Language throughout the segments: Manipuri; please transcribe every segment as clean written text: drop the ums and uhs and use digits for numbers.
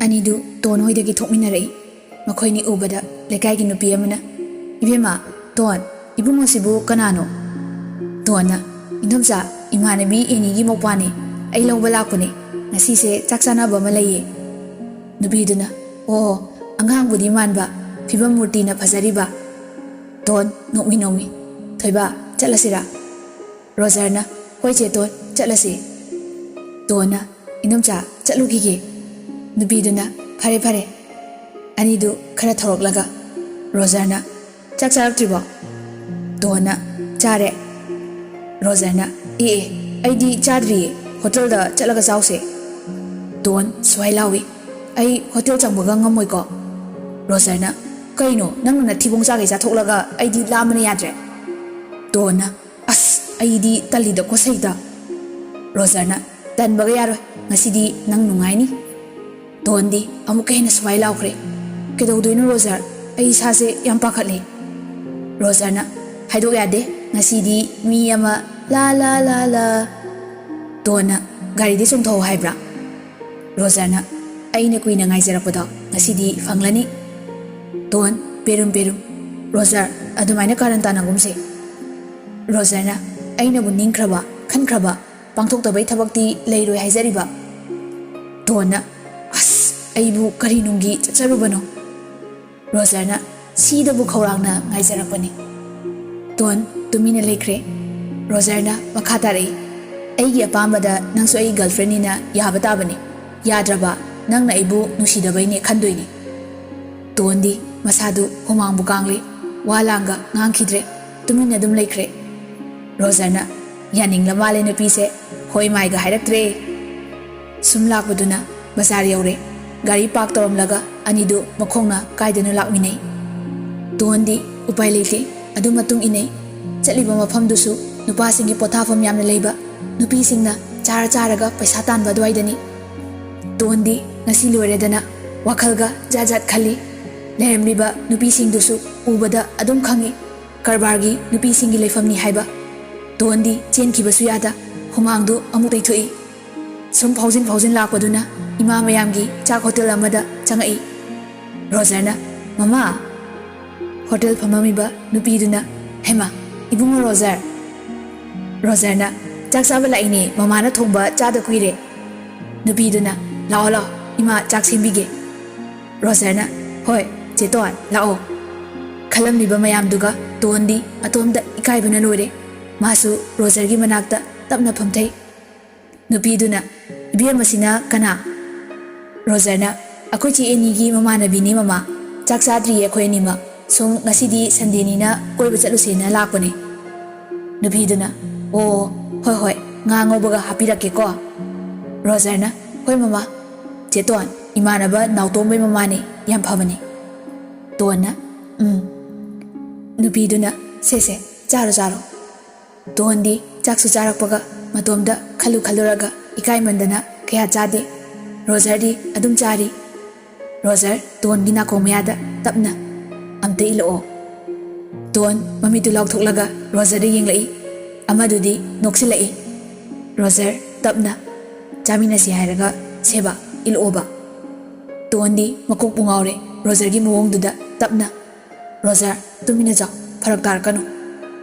ꯑꯅꯤꯗꯨ ꯇꯣꯟ ꯍꯣꯏꯗꯒꯤ ꯊꯣꯛꯃꯤꯟꯅꯔꯛꯏ ꯃꯈꯣꯏꯅꯤ ꯎꯕꯗ ꯂꯩꯀꯥꯏꯒꯤ ꯅꯨꯄꯤ ꯑꯃꯅ "ꯏꯕꯦꯝꯃ ꯇꯣꯟ ꯏꯕꯨꯡ ꯑꯁꯤꯕꯨ ꯀꯅꯥꯅꯣ?" ꯇꯣꯟꯅ "ꯏꯟꯗꯣꯝꯆꯥ ꯏꯃꯥꯟꯅꯕꯤ ꯑꯦꯅꯤꯒꯤ ꯃꯧꯄꯥꯅꯤ ꯑꯩ ꯂꯧꯕ ꯂꯥꯛꯄꯅꯦ ꯉꯁꯤꯁꯦ ꯆꯥꯛ ꯆꯥꯅꯕ ꯑꯃ ꯂꯩꯌꯦ." ꯅꯨꯄꯤꯗꯨꯅ "ꯑꯣ ꯑꯉꯥꯡꯕꯨꯗꯤ ꯃꯥꯟꯕ ꯐꯤꯕꯝ ꯃꯨꯔꯇꯤꯅ ꯐꯖꯔꯤꯕ." ꯇꯣꯟ ꯅꯣꯛꯃꯤ "ꯊꯣꯏꯕ ꯆꯠꯂꯁꯤꯔꯥ?" ꯔꯣꯖꯔꯅ "ꯍꯣꯏ ꯆꯦ ꯇꯣꯟ ꯆꯠꯂꯁꯤ." ꯇꯣꯟꯅ "ꯏꯟꯗꯣꯝꯆꯥ ꯆꯠꯂꯨꯈꯤꯒꯦ." ꯅꯨꯄꯤꯗꯨꯅ "ꯐꯔꯦ ꯐꯔꯦ." ꯑꯅꯤꯗꯨ ꯈꯔ ꯊꯧꯔꯛꯂꯒ ꯔꯣꯖꯔꯅ "ꯆꯥꯛ ꯆꯥꯔꯛꯇ꯭ꯔꯤꯕꯣ?" ꯇꯣꯟꯅ "ꯆꯥꯔꯦ." ꯔꯣꯖꯔꯅ "ꯑꯦ ꯑꯩꯗꯤ ꯆꯥꯗ꯭ꯔꯤꯌꯦ ꯍꯣꯇꯦꯜꯗ ꯆꯠꯂꯒ ꯆꯥꯎꯁꯦ." ꯇꯣꯟ ꯁ꯭ꯋꯥꯏ ꯂꯥꯎꯏ "ꯑꯩ ꯍꯣꯇꯦꯜ ꯆꯪꯕꯒ ꯉꯝꯃꯣꯏꯀꯣ." ꯔꯣꯖꯔꯅ "ꯀꯩꯅꯣ ꯅꯪꯅ ꯅꯊꯤꯕꯣꯡ ꯆꯥꯒꯩ ꯆꯥꯊꯣꯛꯂꯒ ꯑꯩꯗꯤ ꯂꯥꯝꯕꯅ ꯌꯥꯗ꯭ꯔꯦ." ꯇꯣꯟꯅ "ꯑꯁ ꯑꯩꯗꯤ ꯇꯜꯂꯤꯗ ꯀꯣꯁꯩꯗ." ꯔꯣꯖꯔꯅ "ꯇꯟꯕꯒ ꯌꯥꯔꯣꯏ ꯉꯁꯤꯗꯤ ꯅꯪ ꯅꯨꯡꯉꯥꯏꯅꯤ." ꯇꯣꯟꯗꯤ ꯑꯃꯨꯛꯀ ꯍꯦꯟꯅ ꯁ꯭ꯋꯥꯏ ꯂꯥꯎꯈ꯭ꯔꯦ "ꯀꯩꯗꯧꯗꯣꯏꯅꯣ ꯔꯣꯖꯔ ꯑꯩ ꯏꯁꯥꯁꯦ ꯌꯥꯝ ꯄꯥꯈꯠꯂꯦ." ꯔꯣꯖꯔꯅ "ꯍꯥꯏꯗꯣꯛ ꯌꯥꯗꯦ ꯉꯁꯤꯗꯤ ꯃꯤ ꯑꯃ ꯂꯥ ꯂꯥ ꯂꯥ ꯂꯥ." ꯇꯣꯟꯅ "ꯒꯥꯔꯤꯗꯤ ꯆꯣꯡꯊꯣꯛꯑꯣ ꯍꯥꯏꯕ꯭ꯔꯥ?" ꯔꯣꯖꯔꯅ "ꯑꯩꯅ ꯀꯨꯏꯅ ꯉꯥꯏꯖꯔꯛꯄꯗꯣ ꯉꯁꯤꯗꯤ ꯐꯪꯂꯅꯤ." ꯇꯣꯟ "ꯄꯦꯔꯨꯝ ꯔꯣꯖꯔ ꯑꯗꯨꯃꯥꯏꯅ ꯀꯥꯔꯟ ꯇꯥꯅꯒꯨꯝꯁꯦ." ꯔꯣꯖꯔꯅ "ꯑꯩꯅꯕꯨ ꯅꯤꯡꯈ꯭ꯔꯕ ꯈꯟꯈ꯭ꯔꯕ ꯄꯥꯡꯊꯣꯛꯇꯕꯩ ꯊꯕꯛꯇꯤ ꯂꯩꯔꯣꯏ ꯍꯥꯏꯖꯔꯤꯕ." ꯇꯣꯟꯅ "ꯑꯁ ꯑꯩꯕꯨ ꯀꯔꯤ ꯅꯨꯡꯒꯤ ꯆꯠꯆꯔꯨꯕꯅꯣ." ꯔꯣꯖꯔꯅ "ꯁꯤꯗꯕꯨ ꯈꯧꯔꯥꯡꯅ ꯉꯥꯏꯖꯔꯛꯄꯅꯤ." ꯇꯣꯟ ꯇꯨꯃꯤꯟꯅ ꯂꯩꯈ꯭ꯔꯦ꯫ ꯔꯣꯖꯔꯅ ꯃꯈꯥ ꯇꯥꯔꯛꯏ "ꯑꯩꯒꯤ ꯑꯄꯥꯝꯕꯗ ꯅꯪꯁꯨ ꯑꯩ ꯒꯔꯜꯐ꯭ꯔꯦꯟꯅꯤꯅ ꯌꯥꯕ ꯇꯥꯕꯅꯤ ꯌꯥꯗ꯭ꯔꯕ ꯅꯪꯅ ꯑꯩꯕꯨ ꯅꯨꯡꯁꯤꯗꯕꯩꯅꯦ ꯈꯟꯗꯣꯏꯅꯤ." ꯇꯣꯟꯗꯤ ꯃꯁꯥꯗꯨ ꯍꯨꯃꯥꯡꯕꯨ ꯀꯥꯡꯂꯦ ꯋꯥ ꯂꯥꯡꯒ ꯉꯥꯡꯈꯤꯗ꯭ꯔꯦ ꯇꯨꯃꯤꯟꯅ ꯑꯗꯨꯝ ꯂꯩꯈ꯭ꯔꯦ꯫ ꯔꯣꯖꯔꯅ "ꯌꯥꯅꯤꯡꯂ ꯃꯥꯜꯂꯦ ꯅꯨꯄꯤꯁꯦ ꯍꯣꯏ ꯃꯥꯏꯒ ꯍꯥꯏꯔꯛꯇ꯭ꯔꯦ." ꯁꯨꯝ ꯂꯥꯛꯄꯗꯨꯅ ꯕꯖꯥꯔ ꯌꯧꯔꯦ꯫ ꯒꯥꯔꯤ ꯄꯥꯔꯛ ꯇꯧꯔꯝꯂꯒ ꯑꯅꯤꯗꯨ ꯃꯈꯣꯡꯅ ꯀꯥꯏꯗꯅꯣ ꯂꯥꯛꯃꯤꯟꯅꯩ꯫ ꯇꯣꯟꯗꯤ ꯎꯄꯥꯏ ꯂꯩꯇꯦ ꯑꯗꯨ ꯃꯇꯨꯡ ꯏꯟꯅꯩ꯫ ꯆꯠꯂꯤꯕ ꯃꯐꯝꯗꯨꯁꯨ ꯅꯨꯄꯥꯁꯤꯡꯒꯤ ꯄꯣꯊꯥꯐꯝ ꯌꯥꯝꯅ ꯂꯩꯕ ꯅꯨꯄꯤꯁꯤꯡꯅ ꯆꯥꯔꯒ ꯄꯩꯁꯥ ꯇꯥꯟꯕ ꯑꯗꯨꯋꯥꯏꯗꯅꯤ꯫ ꯇꯣꯟꯗꯤ ꯉꯁꯤ ꯂꯣꯏꯔꯦꯗꯅ ꯋꯥꯈꯜꯒ ꯖꯥꯠ ꯖꯥꯠ ꯈꯜꯂꯤ꯫ ꯂꯩꯔꯝꯂꯤꯕ ꯅꯨꯄꯤꯁꯤꯡꯗꯨꯁꯨ ꯎꯕꯗ ꯑꯗꯨꯝ ꯈꯪꯉꯤ ꯀꯔꯕꯥꯔꯒꯤ ꯅꯨꯄꯤꯁꯤꯡꯒꯤ ꯂꯩꯐꯝꯅꯤ ꯍꯥꯏꯕ꯫ ꯇꯣꯟꯗꯤ ꯆꯦꯟꯈꯤꯕꯁꯨ ꯌꯥꯗ ꯍꯨꯃꯥꯡꯗꯨ ꯑꯃꯨꯛ ꯇꯩꯊꯣꯛꯏ꯫ ꯁꯨꯝ ꯐꯥꯎꯖꯤꯟ ꯂꯥꯛꯄꯗꯨꯅ ꯏꯃꯥ ꯃꯌꯥꯝꯒꯤ ꯆꯥꯛ ꯍꯣꯇꯦꯜ ꯑꯃꯗ ꯆꯪꯉꯛꯏ꯫ ꯔꯣꯖꯔꯅ "ꯃꯃꯥ." ꯍꯣꯇꯦꯜ ꯐꯝꯃꯝꯃꯤꯕ ꯅꯨꯄꯤꯗꯨꯅ "ꯍꯦꯃꯥ ꯏꯕꯨꯡꯉꯣ ꯔꯣꯖꯔ." ꯔꯣꯖꯔꯅ "ꯆꯥꯛ ꯆꯥꯕ ꯂꯥꯛꯏꯅꯦ ꯃꯃꯥꯅ ꯊꯣꯡꯕ ꯆꯥꯗ ꯀꯨꯏꯔꯦ." ꯅꯨꯄꯤꯗꯨꯅ "ꯂꯥꯛꯑꯣ ꯏꯃꯥ ꯆꯥꯛ ꯁꯦꯝꯕꯤꯒꯦ." ꯔꯣꯖꯔꯅ "ꯍꯣꯏ ꯆꯦ ꯇꯣꯟ ꯂꯥꯛꯑꯣ." ꯈꯜꯂꯝꯂꯤꯕ ꯃꯌꯥꯝꯗꯨꯒ ꯇꯣꯟꯗꯤ ꯑꯇꯣꯝꯗ ꯏꯀꯥꯏꯕꯅ ꯂꯣꯏꯔꯦ꯫ ꯃꯥꯁꯨ ꯔꯣꯖꯔꯒꯤ ꯃꯅꯥꯛꯇ ꯇꯞꯅ ꯐꯝꯊꯩ꯫ ꯅꯨꯄꯤꯗꯨꯅ "ꯏꯕꯦꯝꯃꯁꯤꯅ ꯀꯅꯥ?" ꯔꯣꯖꯔꯅ "ꯑꯩꯈꯣꯏ ꯆꯦ ꯑꯦꯅꯤꯒꯤ ꯃꯃꯥꯟꯅꯕꯤꯅꯤ ꯃꯃꯥ ꯆꯥꯛ ꯆꯥꯗ꯭ꯔꯤꯌꯦ ꯑꯩꯈꯣꯏ ꯑꯅꯤꯃꯛ ꯁꯨꯝ ꯉꯁꯤꯗꯤ ꯁꯟꯗꯦꯅꯤꯅ ꯀꯣꯏꯕ ꯆꯠꯂꯨꯁꯦꯅ ꯂꯥꯛꯄꯅꯦ." ꯅꯨꯄꯤꯗꯨꯅ "ꯑꯣ ꯍꯣꯏ ꯉꯥ ꯉꯧꯕꯒ ꯍꯥꯞꯄꯤꯔꯛꯀꯦꯀꯣ." ꯔꯣꯖꯔꯅ "ꯍꯣꯏ ꯃꯃꯥ ꯆꯦ ꯇꯣꯟ ꯏꯃꯥꯟꯅꯕ ꯅꯥꯎꯇꯣꯝꯕꯩ ꯃꯃꯥꯅꯦ ꯌꯥꯝ ꯐꯕꯅꯦ." ꯇꯣꯟꯅ ꯅꯨꯄꯤꯗꯨꯅ "ꯁꯦ ꯆꯥꯔꯣ." ꯇꯣꯟꯗꯤ ꯆꯥꯛꯁꯨ ꯆꯥꯔꯛꯄꯒ ꯃꯇꯣꯝꯗ ꯈꯜꯂꯨꯔꯒ ꯏꯀꯥꯏꯃꯟꯗꯅ ꯀꯌా ꯆꯥꯗꯦ꯫ ꯔꯣꯖꯔꯗꯤ ꯑꯗꯨꯝ ꯆꯥꯔꯤ꯫ ꯔꯣꯖꯔ ꯇꯣꯟꯒꯤ ꯅꯥꯀꯣꯡ ꯃꯌꯥꯗ ꯇꯞꯅ "ꯑꯝꯇ ꯏꯜꯂꯛꯑꯣ." ꯇꯣꯟ ꯃꯃꯤꯠꯇꯨ ꯂꯥꯎꯊꯣꯛꯂꯒ ꯔꯣꯖꯔꯗ ꯌꯦꯡꯂꯛꯏ꯫ ꯑꯃꯗꯨꯗꯤ ꯅꯣꯛꯁꯤꯜꯂꯛꯏ꯫ ꯔꯣꯖꯔ ꯇꯞꯅ "ꯆꯥꯃꯤꯟꯅꯁꯤ ꯍꯥꯏꯔꯒ ꯁꯦꯕ ꯏꯜꯂꯛꯑꯣꯕ." ꯇꯣꯟꯗꯤ ꯃꯀꯣꯛꯄꯨ ꯉꯥꯎꯔꯦ ꯔꯣꯖꯔꯒꯤ ꯃꯑꯣꯡꯗꯨꯗ ꯇꯞꯅ "ꯔꯣꯖꯔ ꯇꯨꯃꯤꯟꯅ ꯆꯥꯎ ꯐꯔꯛ ꯇꯥꯔꯛꯀꯅꯨ."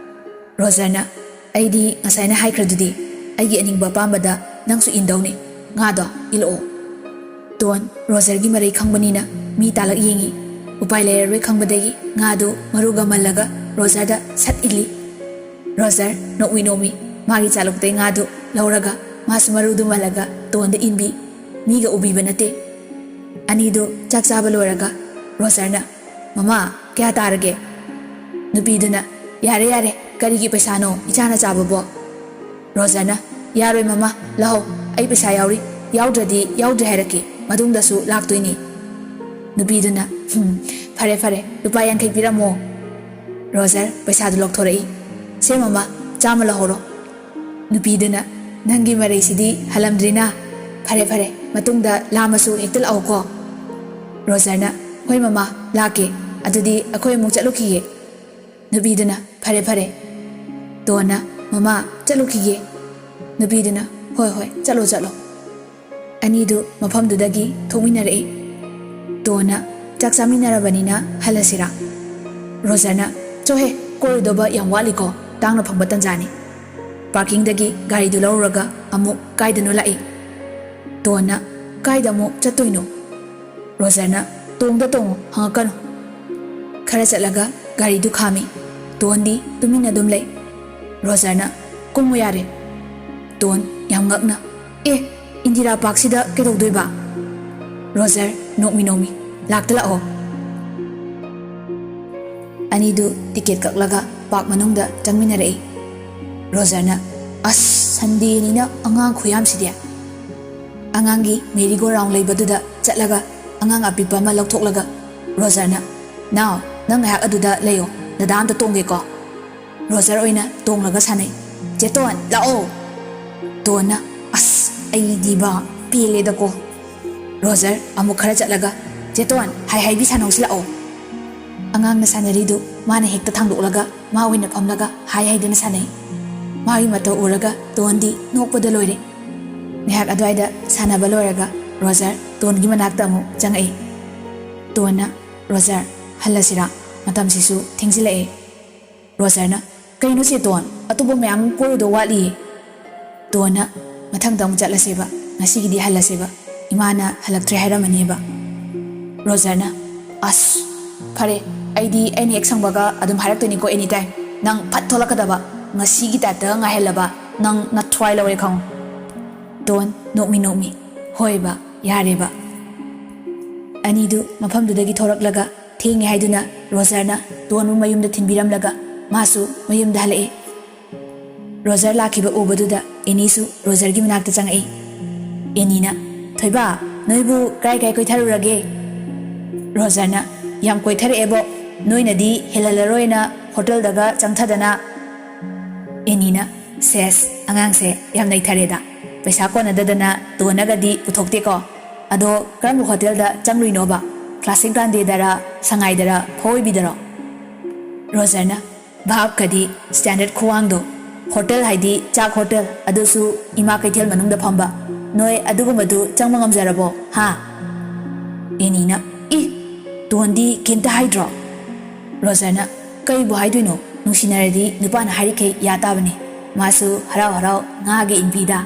ꯔꯣꯖꯔꯅ "ꯑꯩꯗꯤ ꯉꯁꯥꯏꯅ ꯍꯥꯏꯈ꯭ꯔꯗꯨꯗꯤ ꯑꯩꯒꯤ ꯑꯅꯤꯡꯕ ꯑꯄꯥꯝꯕꯗ ꯅꯪꯁꯨ ꯏꯟꯗꯧꯅꯤ ꯉꯥꯗꯣ ꯏꯜꯂꯛꯑꯣ." ꯇꯣꯟ ꯔꯣꯖꯔꯒꯤ ꯃꯔꯩ ꯈꯪꯕꯅꯤꯅ ꯃꯤ ꯇꯥꯂꯛ ꯌꯦꯡꯉꯤ꯫ ꯎꯄꯥꯏ ꯂꯩꯔꯔꯣꯏ ꯈꯪꯕꯗꯒꯤ ꯉꯥꯗꯨ ꯃꯔꯨꯒ ꯃꯜꯂꯒ ꯔꯣꯖꯔꯗ ꯁꯠ ꯏꯜꯂꯤ꯫ ꯔꯣꯖꯔ ꯅꯣꯛꯃꯤ ꯃꯥꯒꯤ ꯆꯥꯂꯨꯛꯇꯩ ꯉꯥꯗꯨ ꯂꯧꯔꯒ ꯃꯥꯁꯨ ꯃꯔꯨꯗꯨ ꯃꯜꯂꯒ ꯇꯣꯟꯗ ꯏꯟꯕꯤ ꯃꯤꯒ ꯎꯕꯤꯕ ꯅꯠꯇꯦ꯫ ꯑꯅꯤꯗꯨ ꯆꯥꯛ ꯆꯥꯕ ꯂꯣꯏꯔꯒ ꯔꯣꯖꯔꯅ "ꯃꯃꯥ ꯀꯌꯥ ꯇꯥꯔꯒꯦ?" ꯅꯨꯄꯤꯗꯨꯅ "ꯌꯥꯔꯦ ꯀꯔꯤꯒꯤ ꯄꯩꯁꯥꯅꯣ ꯏꯆꯥꯅ ꯆꯥꯕꯕꯣ." ꯔꯣꯖꯔꯅ "ꯌꯥꯔꯣꯏ ꯃꯃꯥ ꯂꯧꯍꯧ ꯑꯩ ꯄꯩꯁꯥ ꯌꯥꯎꯔꯤ ꯌꯥꯎꯗ꯭ꯔꯗꯤ ꯌꯥꯎꯗ꯭ꯔꯦ ꯍꯥꯏꯔꯛꯀꯦ ꯃꯇꯨꯡꯗꯁꯨ ꯂꯥꯛꯇꯣꯏꯅꯤ." ꯅꯨꯄꯤꯗꯨꯅ ꯐꯔꯦ ꯂꯨꯄꯥ 50 ꯄꯤꯔꯝꯃꯣ." ꯔꯣꯖꯔ ꯄꯩꯁꯥꯗꯨ ꯂꯧꯊꯣꯔꯛꯏ꯫ "ꯁꯦ ꯃꯃꯥ 100 ꯂꯧꯍꯧꯔꯣ." ꯅꯨꯄꯤꯗꯨꯅ "ꯅꯪꯒꯤ ꯃꯔꯩꯁꯤꯗꯤ ꯍꯜꯂꯝꯗ꯭ꯔꯤꯅ ꯐꯔꯦ ꯃꯇꯨꯡꯗ ꯂꯥꯝꯃꯁꯨ ꯍꯦꯛꯇ ꯂꯥꯛꯑꯣꯀꯣ." ꯔꯣꯖꯔꯅ "ꯍꯣꯏ ꯃꯃꯥ ꯂꯥꯛꯀꯦ ꯑꯗꯨꯗꯤ ꯑꯩꯈꯣꯏ ꯑꯃꯨꯛ ꯆꯠꯂꯨꯈꯤꯒꯦ." ꯅꯨꯄꯤꯗꯨꯅ "ꯐꯔꯦ." ꯇꯣꯟꯅ "ꯃꯃꯥ ꯆꯠꯂꯨꯈꯤꯒꯦ." ꯅꯨꯄꯤꯗꯨꯅ "ꯍꯣꯏ ꯆꯠꯂꯣ." ꯑꯅꯤꯗꯨ ꯃꯐꯝꯗꯨꯗꯒꯤ ꯊꯣꯛꯃꯤꯟꯅꯔꯛꯏ꯫ ꯇꯣꯟꯅ ꯆꯥꯛ ꯆꯥꯃꯤꯟꯅꯔꯕꯅꯤꯅ ꯍꯜꯂꯁꯤꯔꯥ? ꯔꯣꯖꯔꯅ ꯆꯣꯍꯦ ꯀꯣꯏꯔꯨꯗꯧꯕ ꯌꯥꯝ ꯋꯥꯠꯂꯤꯀꯣ, ꯇꯥꯡꯅ ꯐꯪꯕ ꯇꯟꯖꯥꯅꯤ꯫ ꯄꯥꯔꯀꯤꯡꯗꯒꯤ ꯒꯥꯔꯤꯗꯨ ꯂꯧꯔꯨꯔꯒ ꯑꯃꯨꯛ ꯀꯥꯏꯗꯅꯣ ꯂꯥꯛꯏ꯫ ꯇꯣꯟꯅ ꯀꯥꯏꯗ ꯑꯃꯨꯛ ꯆꯠꯇꯣꯏꯅꯣ? ꯔꯣꯖꯔꯅ ꯇꯣꯡꯗ ꯇꯣꯡꯉꯣ ꯍꯪꯉꯛꯀꯅꯨ꯫ ꯈꯔ ꯆꯠꯂꯒ ꯒꯥꯔꯤꯗꯨ ꯈꯥꯝꯃꯤ꯫ ꯇꯣꯟꯗꯤ ꯇꯨꯃꯤꯟꯅ ꯑꯗꯨꯝ ꯂꯩ꯫ ꯔꯣꯖꯔꯅ ꯀꯨꯝꯃꯨ ꯌꯥꯔꯦ꯫ ꯇꯣꯟ ꯌꯥꯝ ꯉꯛꯅ ꯏꯟꯗꯤꯔꯥ ꯄꯥꯔꯛꯁꯤꯗ ꯀꯩꯗꯧꯗꯣꯏꯕ? ꯔꯣꯖꯔ ꯅꯣꯛꯃꯤ ꯅꯣꯛꯃꯤ ꯂꯥꯛꯇ ꯂꯥꯛꯑꯣ꯫ ꯑꯅꯤꯗꯨ ꯇꯤꯀꯦꯠ ꯀꯛꯂꯒ ꯄꯥꯔꯛ ꯃꯅꯨꯡꯗ ꯆꯪꯃꯤꯟꯅꯔꯛꯏ꯫ ꯔꯣꯖꯔꯅ ꯑꯁ ꯁꯟꯗꯦꯅꯤꯅ ꯑꯉꯥꯡ ꯈꯨꯌꯥꯝꯁꯤꯗꯤ꯫ ꯑꯉꯥꯡꯒꯤ ꯃꯦꯔꯤꯒꯣ ꯔꯥꯎꯟ ꯂꯩꯕꯗꯨꯗ ꯆꯠꯂꯒ ꯑꯉꯥꯡ ꯑꯄꯤꯛꯄ ꯑꯃ ꯂꯧꯊꯣꯛꯂꯒ ꯔꯣꯖꯔꯅ ꯅꯥꯎ ꯅꯪ ꯉꯥꯏꯍꯥꯛ ꯑꯗꯨꯗ ꯂꯩꯌꯣ, ꯗꯗꯥ ꯑꯝꯇ ꯇꯣꯡꯒꯦꯀꯣ꯫ ꯔꯣꯖꯔ ꯑꯣꯏꯅ ꯇꯣꯡꯂꯒ ꯁꯥꯟꯅꯩ꯫ ꯆꯦ ꯇꯣꯟ ꯂꯥꯛꯑꯣ꯫ ꯇꯣꯟꯅ ꯑꯁ ꯑꯩꯗꯤꯕ ꯄꯦꯜꯂꯦꯗꯀꯣ꯫ ꯔꯣꯖꯔ ꯑꯃꯨꯛ ꯈꯔ ꯆꯠꯂꯒ ꯆꯦ ꯇꯣꯟ ꯍꯥꯏꯕꯤ ꯁꯥꯟꯅꯧꯁꯤ ꯂꯥꯛꯑꯣ꯫ ꯑꯉꯥꯡꯅ ꯁꯥꯟꯅꯔꯤꯗꯨ ꯃꯥꯅ ꯍꯦꯛꯇ ꯊꯥꯡꯗꯣꯛꯂꯒ ꯃꯥ ꯑꯣꯏꯅ ꯐꯝꯂꯒ ꯍꯥꯏꯗꯨꯅ ꯁꯥꯟꯅꯩ꯫ ꯃꯥꯒꯤ ꯃꯇꯧ ꯎꯔꯒ ꯇꯣꯟꯗꯤ ꯅꯣꯛꯄꯗ ꯂꯣꯏꯔꯦ꯫ ꯉꯥꯏꯍꯥꯛ ꯑꯗꯨꯋꯥꯏꯗ ꯁꯥꯟꯅꯕ ꯂꯣꯏꯔꯒ ꯔꯣꯖꯔ ꯇꯣꯟꯒꯤ ꯃꯅꯥꯛꯇ ꯑꯃꯨꯛ ꯆꯪꯉꯛꯏ꯫ ꯇꯣꯟꯅ ꯔꯣꯖꯔ ꯍꯜꯂꯁꯤꯔꯥ, ꯃꯇꯝꯁꯤꯁꯨ ꯊꯦꯡꯖꯤꯜꯂꯛꯑꯦ꯫ ꯔꯣꯖꯔꯅ ꯀꯩꯅꯣ ꯆꯦ ꯇꯣꯟ ꯑꯇꯣꯞꯄ ꯃꯌꯥꯝ ꯀꯣꯏꯔꯨꯗꯧ ꯋꯥꯠꯂꯤꯌꯦ꯫ ꯇꯣꯟꯅ ꯃꯊꯪꯗ ꯑꯃꯨꯛ ꯆꯠꯂꯁꯦꯕ, ꯉꯁꯤꯒꯤꯗꯤ ꯍꯜꯂꯁꯦꯕ, ꯏꯃꯥꯅ ꯍꯜꯂꯛꯇ꯭ꯔꯦ ꯍꯥꯏꯔꯝꯃꯅꯦꯕ꯫ ꯔꯣꯖꯔꯅ ꯑꯁ ꯐꯔꯦ, ꯑꯩꯅ ꯍꯦꯛ ꯁꯪꯕꯒ ꯑꯗꯨꯝ ꯍꯥꯏꯔꯛꯇꯣꯏꯅꯤꯀꯣ ꯑꯦꯅꯤ ꯇꯥꯏꯝ꯫ ꯅꯪ ꯐꯠ ꯊꯣꯛꯂꯛꯀꯗꯕ, ꯉꯁꯤꯒꯤ ꯇꯥꯏꯞꯇ ꯉꯥꯏꯍꯜꯂꯕ ꯅꯪ ꯅꯊ꯭ꯋꯥꯏ ꯂꯧꯔꯦ ꯈꯪꯉꯨ꯫ ꯇꯣꯟ ꯅꯣꯛꯃꯤ ꯅꯣꯛꯃꯤ ꯍꯣꯏꯕ ꯌꯥꯔꯦꯕ꯫ ꯑꯅꯤꯗꯨ ꯃꯐꯝꯗꯨꯗꯒꯤ ꯊꯣꯔꯛꯂꯒ ꯊꯦꯡꯉꯦ ꯍꯥꯏꯗꯨꯅ ꯔꯣꯖꯔꯅ ꯇꯣꯟꯕꯨ ꯃꯌꯨꯝꯗ ꯊꯤꯟꯕꯤꯔꯝꯂꯒ ꯃꯥꯁꯨ ꯃꯌꯨꯝꯗ ꯍꯜꯂꯛꯑꯦ꯫ ꯔꯣꯖꯔ ꯂꯥꯛꯈꯤꯕ ꯎꯕꯗꯨꯗ ꯑꯦꯅꯤꯁꯨ ꯔꯣꯖꯔꯒꯤ ꯃꯅꯥꯛꯇ ꯆꯪꯉꯛꯏ꯫ ꯑꯦꯅꯤꯅ ꯊꯣꯏꯕ ꯅꯣꯏꯕꯨ ꯀꯥꯏ ꯀꯣꯏꯊꯔꯨꯔꯒꯦ? ꯔꯣꯖꯔꯅ ꯌꯥꯝ ꯀꯣꯏꯊꯔꯛꯑꯦꯕꯣ, ꯅꯣꯏꯅꯗꯤ ꯍꯦꯜꯍꯜꯂꯔꯣꯏꯅ ꯍꯣꯇꯦꯜꯗꯒ ꯆꯪꯊꯗꯅ꯫ ꯑꯦꯅꯤꯅ ꯁꯦꯁ ꯑꯉꯥꯡꯁꯦ ꯌꯥꯝ ꯅꯩꯊꯔꯦꯗ, ꯄꯩꯁꯥ ꯀꯣꯟꯅꯗꯗꯅ ꯇꯣꯟꯅꯒꯗꯤ ꯄꯨꯊꯣꯛꯇꯦꯀꯣ꯫ ꯑꯗꯣ ꯀꯔꯝꯕ ꯍꯣꯇꯦꯜꯗ ꯆꯪꯂꯨꯏꯅꯣꯕ? ꯀ꯭ꯂꯥꯁꯤꯛ ꯒ꯭ꯔꯥꯟꯗꯦꯗꯔ, ꯁꯉꯥꯏꯗꯔ, ꯐꯋꯥꯏꯕꯤꯗꯔꯣ? ꯔꯣꯖꯔꯅ ꯚꯥꯞꯀꯗꯤ ꯁ꯭ꯇꯦꯟꯗꯔꯠ ꯈꯨꯋꯥꯡꯗꯣ, ꯍꯣꯇꯦꯜ ꯍꯥꯏꯗꯤ ꯆꯥꯛ ꯍꯣꯇꯦꯜ, ꯑꯗꯨꯁꯨ ꯏꯃꯥ ꯀꯩꯊꯦꯜ ꯃꯅꯨꯡꯗ ꯐꯝꯕ, ꯅꯣꯏ ꯑꯗꯨꯒꯨꯝꯕꯗꯨ ꯆꯪꯕ ꯉꯝꯖꯔꯕꯣ ꯍꯥ? ꯑꯦꯅꯤꯅ ꯇꯣꯟꯗꯤ ꯀꯩꯝꯇ ꯍꯥꯏꯗ꯭ꯔꯣ? ꯔꯣꯖꯔꯅ ꯀꯩꯕꯨ ꯍꯥꯏꯗꯣꯏꯅꯣ, ꯅꯨꯡꯁꯤꯅꯔꯗꯤ ꯅꯨꯄꯥꯅ ꯍꯥꯏꯔꯤꯈꯩ ꯌꯥ ꯇꯥꯕꯅꯤ꯫ ꯃꯥꯁꯨ ꯍꯔꯥꯎ ꯍꯔꯥꯎ ꯉꯥꯒꯤ ꯏꯟꯕꯤꯗ,